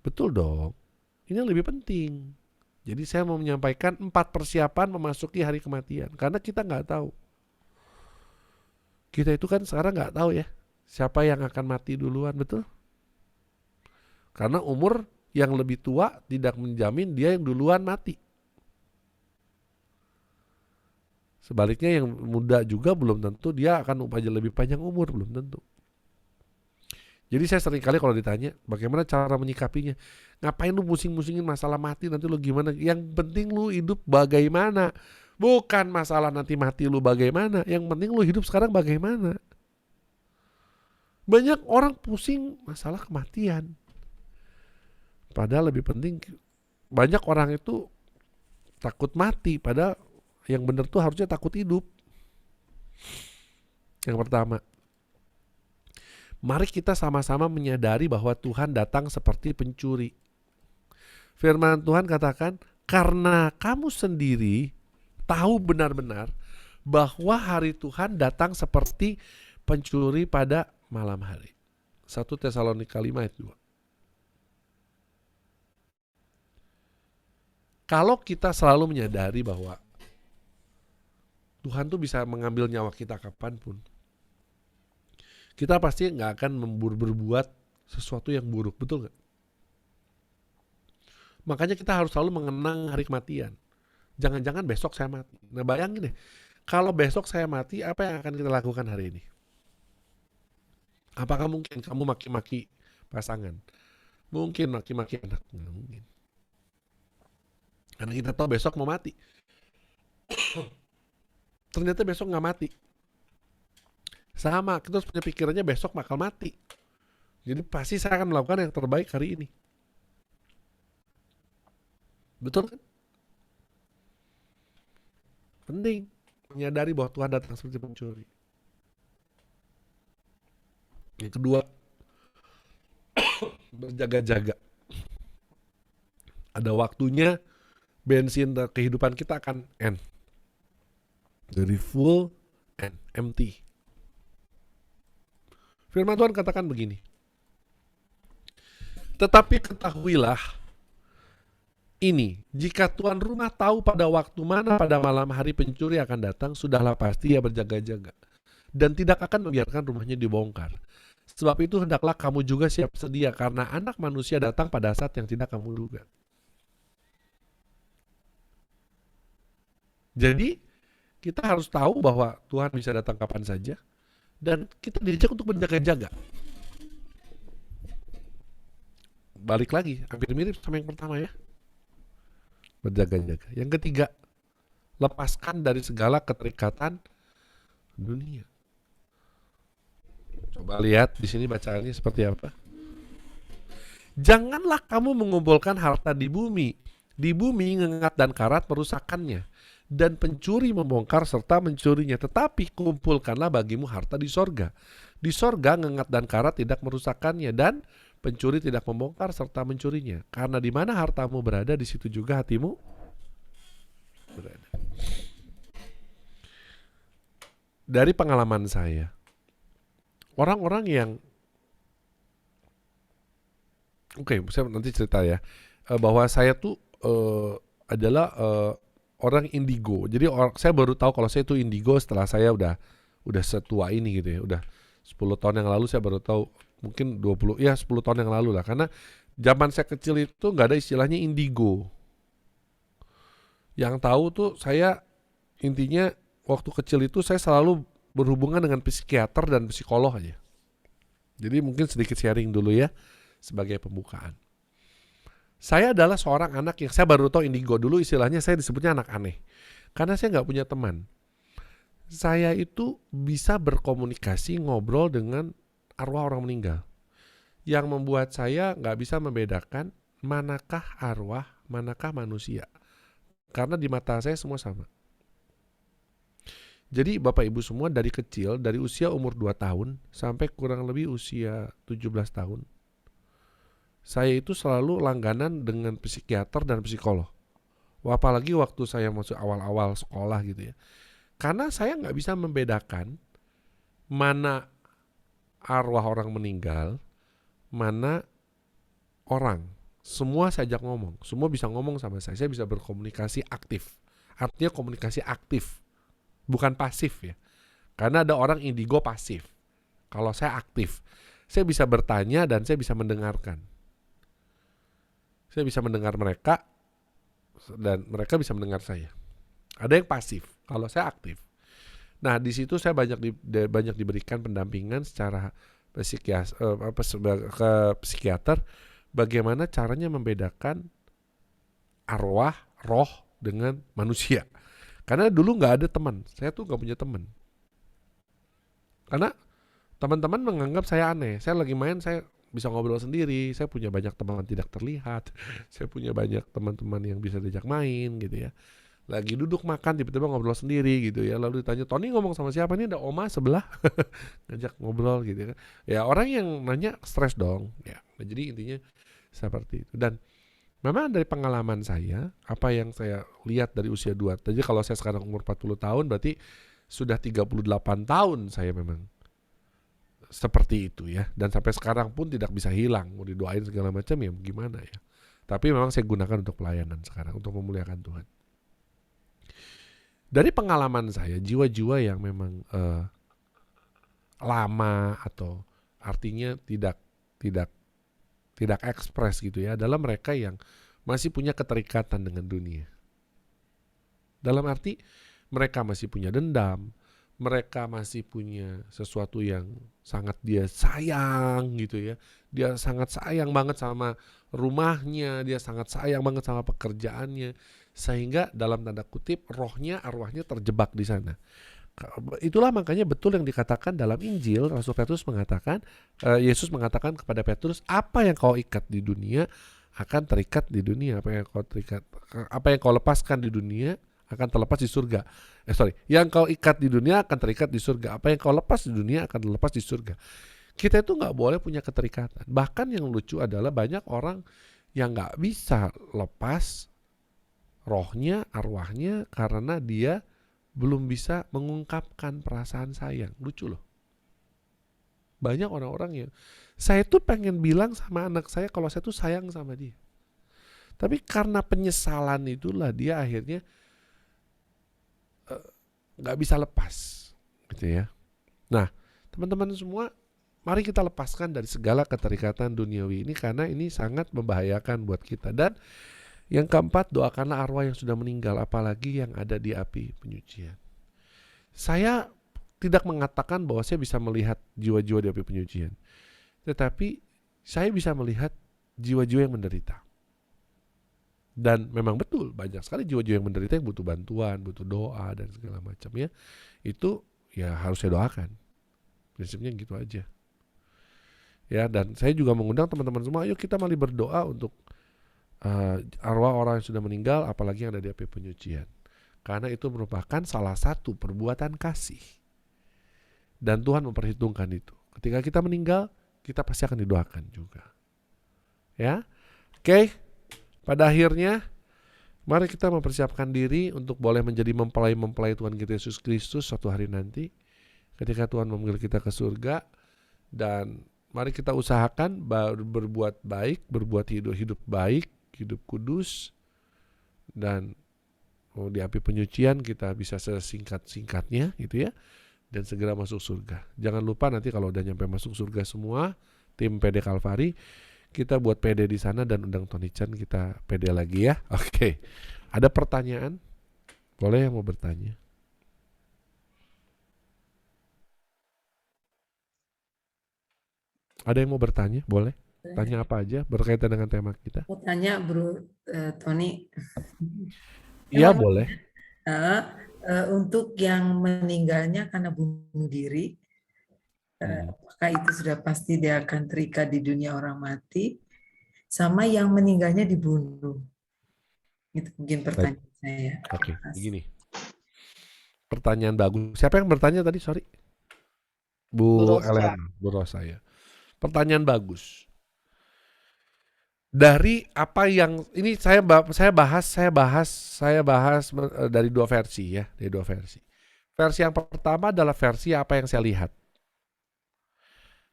Betul dong. Ini yang lebih penting. Jadi saya mau menyampaikan 4 persiapan memasuki hari kematian. Karena kita nggak tahu. Kita itu kan sekarang nggak tahu ya siapa yang akan mati duluan, betul? Karena umur yang lebih tua tidak menjamin dia yang duluan mati. Sebaliknya yang muda juga belum tentu dia akan lebih panjang umur, belum tentu. Jadi saya sering kali kalau ditanya bagaimana cara menyikapinya, ngapain lu pusing-pusingin masalah mati, nanti lu gimana? Yang penting lu hidup bagaimana. Bukan masalah nanti mati lu bagaimana, yang penting lu hidup sekarang bagaimana. Banyak orang pusing masalah kematian. Padahal lebih penting, banyak orang itu takut mati, padahal yang benar tuh harusnya takut hidup. Yang pertama, mari kita sama-sama menyadari bahwa Tuhan datang seperti pencuri. Firman Tuhan katakan, karena kamu sendiri tahu benar-benar bahwa hari Tuhan datang seperti pencuri pada malam hari. 1 Tesalonika 5 ayat 2. Kalau kita selalu menyadari bahwa Tuhan tuh bisa mengambil nyawa kita kapanpun, kita pasti nggak akan berbuat sesuatu yang buruk, betul nggak? Makanya kita harus selalu mengenang hari kematian. Jangan-jangan besok saya mati. Nah bayangin deh, kalau besok saya mati, apa yang akan kita lakukan hari ini? Apakah mungkin kamu maki-maki pasangan? Mungkin maki-maki anak? Nggak mungkin. Karena kita tahu besok mau mati. Ternyata besok nggak mati. Sama, kita harus punya pikirannya besok bakal mati. Jadi pasti saya akan melakukan yang terbaik hari ini. Betul kan? Penting menyadari bahwa Tuhan datang seperti pencuri. Yang kedua, berjaga-jaga. Ada waktunya bensin kehidupan kita akan end. Dari full and empty. Firman Tuhan katakan begini. Tetapi ketahuilah ini, jika tuan rumah tahu pada waktu mana pada malam hari pencuri akan datang, sudahlah pasti ia berjaga-jaga dan tidak akan membiarkan rumahnya dibongkar. Sebab itu hendaklah kamu juga siap sedia, karena anak manusia datang pada saat yang tidak kamu duga. Jadi kita harus tahu bahwa Tuhan bisa datang kapan saja, dan kita diajak untuk berjaga-jaga. Balik lagi, hampir mirip sama yang pertama ya. Berjaga-jaga. Yang ketiga, lepaskan dari segala keterikatan dunia. Coba lihat di sini bacaannya seperti apa. Janganlah kamu mengumpulkan harta di bumi. Di bumi ngengat dan karat merusakannya, dan pencuri membongkar serta mencurinya. Tetapi kumpulkanlah bagimu harta di sorga. Di sorga ngengat dan karat tidak merusakannya, dan pencuri tidak membongkar serta mencurinya. Karena di mana hartamu berada, di situ juga hatimu berada. Dari pengalaman saya, orang-orang yang saya nanti cerita ya, bahwa saya tuh adalah orang indigo. Jadi saya baru tahu kalau saya itu indigo setelah saya udah setua ini gitu ya. Udah 10 tahun yang lalu saya baru tahu, mungkin 10 tahun yang lalu lah. Karena zaman saya kecil itu nggak ada istilahnya indigo. Yang tahu tuh saya intinya waktu kecil itu saya selalu berhubungan dengan psikiater dan psikolog aja. Jadi mungkin sedikit sharing dulu ya sebagai pembukaan. Saya adalah seorang anak yang saya baru tahu indigo. Dulu istilahnya saya disebutnya anak aneh. Karena saya nggak punya teman. Saya itu bisa berkomunikasi, ngobrol dengan arwah orang meninggal. Yang membuat saya nggak bisa membedakan manakah arwah, manakah manusia. Karena di mata saya semua sama. Jadi Bapak Ibu semua dari kecil, dari usia umur 2 tahun sampai kurang lebih usia 17 tahun, saya itu selalu langganan dengan psikiater dan psikolog. Apalagi waktu saya masuk awal-awal sekolah gitu ya. Karena saya nggak bisa membedakan mana arwah orang meninggal, mana orang. Semua saya ajak ngomong, semua bisa ngomong sama saya bisa berkomunikasi aktif. Artinya komunikasi aktif, bukan pasif ya. Karena ada orang indigo pasif. Kalau saya aktif, saya bisa bertanya dan saya bisa mendengarkan. Saya bisa mendengar mereka dan mereka bisa mendengar saya. Ada yang pasif, kalau saya aktif. Nah, di situ saya banyak diberikan pendampingan secara ke psikiater bagaimana caranya membedakan arwah, roh dengan manusia. Karena dulu nggak ada teman, saya tuh nggak punya teman. Karena teman-teman menganggap saya aneh. Saya lagi main, saya bisa ngobrol sendiri. Saya punya banyak teman tidak terlihat. Saya punya banyak teman-teman yang bisa diajak main gitu ya. Lagi duduk makan tiba-tiba ngobrol sendiri gitu ya. Lalu ditanya, Tony ngomong sama siapa? Ini ada oma sebelah. Ngajak ngobrol gitu ya. Ya orang yang nanya stres dong. Ya. Nah, jadi intinya seperti itu. Dan memang dari pengalaman saya, apa yang saya lihat dari usia 2. Jadi kalau saya sekarang umur 40 tahun berarti sudah 38 tahun saya memang seperti itu ya. Dan sampai sekarang pun tidak bisa hilang. Mau didoain segala macam ya gimana ya. Tapi memang saya gunakan untuk pelayanan sekarang, untuk memuliakan Tuhan. Dari pengalaman saya, jiwa-jiwa yang memang lama atau artinya tidak ekspres gitu ya, adalah mereka yang masih punya keterikatan dengan dunia. Dalam arti mereka masih punya dendam, mereka masih punya sesuatu yang sangat dia sayang gitu ya. Dia sangat sayang banget sama rumahnya, dia sangat sayang banget sama pekerjaannya, sehingga dalam tanda kutip rohnya, arwahnya terjebak di sana. Itulah makanya betul yang dikatakan dalam Injil, Rasul Petrus mengatakan, Yesus mengatakan kepada Petrus, apa yang kau ikat di dunia akan terikat di dunia, apa yang kau lepaskan di dunia akan terlepas di surga. Yang kau ikat di dunia akan terikat di surga. Apa yang kau lepas di dunia akan terlepas di surga. Kita itu nggak boleh punya keterikatan. Bahkan yang lucu adalah banyak orang yang nggak bisa lepas rohnya, arwahnya karena dia belum bisa mengungkapkan perasaan sayang. Lucu loh. Banyak orang-orang yang saya tuh pengen bilang sama anak saya kalau saya tuh sayang sama dia. Tapi karena penyesalan itulah dia akhirnya nggak bisa lepas, gitu ya. Nah, teman-teman semua, mari kita lepaskan dari segala keterikatan duniawi ini karena ini sangat membahayakan buat kita. Dan yang keempat, doakanlah arwah yang sudah meninggal, apalagi yang ada di api penyucian. Saya tidak mengatakan bahwa saya bisa melihat jiwa-jiwa di api penyucian, tetapi saya bisa melihat jiwa-jiwa yang menderita. Dan memang betul banyak sekali jiwa-jiwa yang menderita yang butuh bantuan, butuh doa dan segala macam ya. Itu ya harus saya doakan. Prinsipnya gitu aja. Ya, dan saya juga mengundang teman-teman semua, ayo kita mari berdoa untuk arwah orang yang sudah meninggal, apalagi yang ada di api penyucian. Karena itu merupakan salah satu perbuatan kasih. Dan Tuhan memperhitungkan itu. Ketika kita meninggal, kita pasti akan didoakan juga. Ya. Oke. Pada akhirnya, mari kita mempersiapkan diri untuk boleh menjadi mempelai Tuhan kita Yesus Kristus suatu hari nanti. Ketika Tuhan memanggil kita ke surga. Dan mari kita usahakan berbuat baik, berbuat hidup baik, hidup kudus. Dan di api penyucian kita bisa sesingkat-singkatnya gitu ya. Dan segera masuk surga. Jangan lupa nanti kalau udah nyampe masuk surga semua, tim PD Kalvari, kita buat PD di sana dan undang Tony Chan, kita PD lagi ya. Oke. Ada pertanyaan? Boleh yang mau bertanya? Ada yang mau bertanya? Boleh. Tanya apa aja berkaitan dengan tema kita. Mau tanya Bro Tony. Iya boleh. Untuk yang meninggalnya karena bunuh diri, apakah itu sudah pasti dia akan terikat di dunia orang mati, sama yang meninggalnya dibunuh? Itu mungkin pertanyaan saya. Oke, begini. Pertanyaan bagus. Siapa yang bertanya tadi? Sorry. Bu Bu Rosa. Elena, Bu Rosa ya. Pertanyaan bagus. Dari apa yang ini saya bahas dari dua versi ya, dari dua versi. Versi yang pertama adalah versi apa yang saya lihat.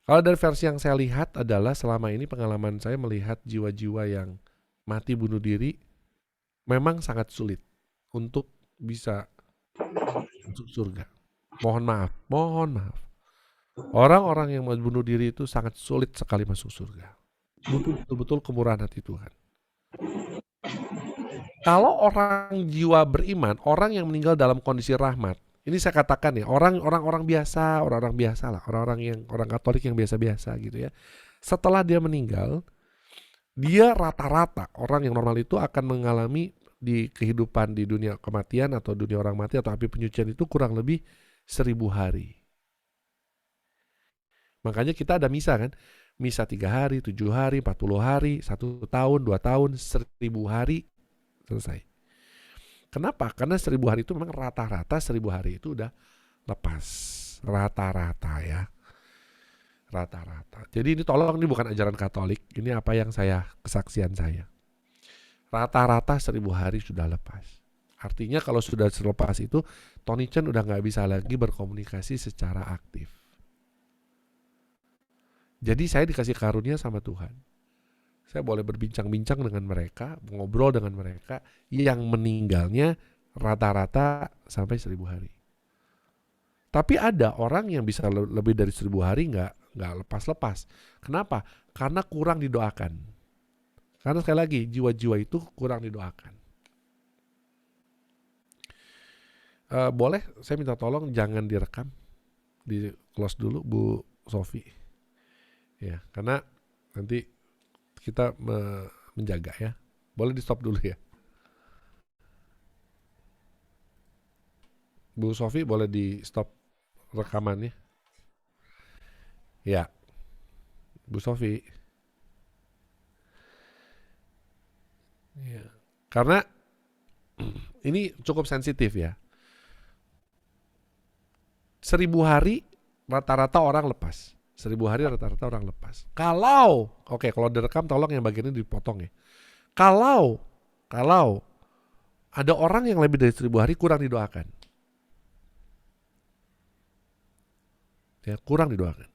Kalau dari versi yang saya lihat adalah selama ini pengalaman saya melihat jiwa-jiwa yang mati bunuh diri memang sangat sulit untuk bisa masuk surga. Mohon maaf. Orang-orang yang mau bunuh diri itu sangat sulit sekali masuk surga. Butuh betul-betul kemurahan hati Tuhan. Kalau orang jiwa beriman, orang yang meninggal dalam kondisi rahmat, ini saya katakan ya, orang-orang biasa lah, orang Katolik yang biasa-biasa gitu ya. Setelah dia meninggal, dia rata-rata orang yang normal itu akan mengalami di kehidupan di dunia kematian atau dunia orang mati atau api penyucian itu kurang lebih 1000 hari. Makanya kita ada misa kan, misa 3 hari, 7 hari, 40 hari, 1 tahun, 2 tahun, 1000 hari selesai. Kenapa? Karena 1000 hari itu memang rata-rata 1000 hari itu udah lepas. Rata-rata ya. Rata-rata. Jadi ini tolong, ini bukan ajaran Katolik, ini apa yang kesaksian saya. Rata-rata 1000 hari sudah lepas. Artinya kalau sudah selepas itu, Tony Chen udah gak bisa lagi berkomunikasi secara aktif. Jadi saya dikasih karunia sama Tuhan. Saya boleh berbincang-bincang dengan mereka, ngobrol dengan mereka yang meninggalnya rata-rata sampai 1000 hari. Tapi ada orang yang bisa lebih dari 1000 hari nggak lepas-lepas. Kenapa? Karena kurang didoakan. Karena sekali lagi jiwa-jiwa itu kurang didoakan. Boleh saya minta tolong jangan direkam, di close dulu Bu Sofi. Ya, karena nanti kita menjaga ya. Boleh di stop dulu ya. Bu Sofi boleh di stop rekamannya. Ya. Bu Sofi. Ya. Karena ini cukup sensitif ya. 1000 hari rata-rata orang lepas. 1000 hari rata-rata orang lepas. Kalau direkam tolong yang bagian ini dipotong ya. Kalau ada orang yang lebih dari 1000 hari kurang didoakan. Ya, kurang didoakan.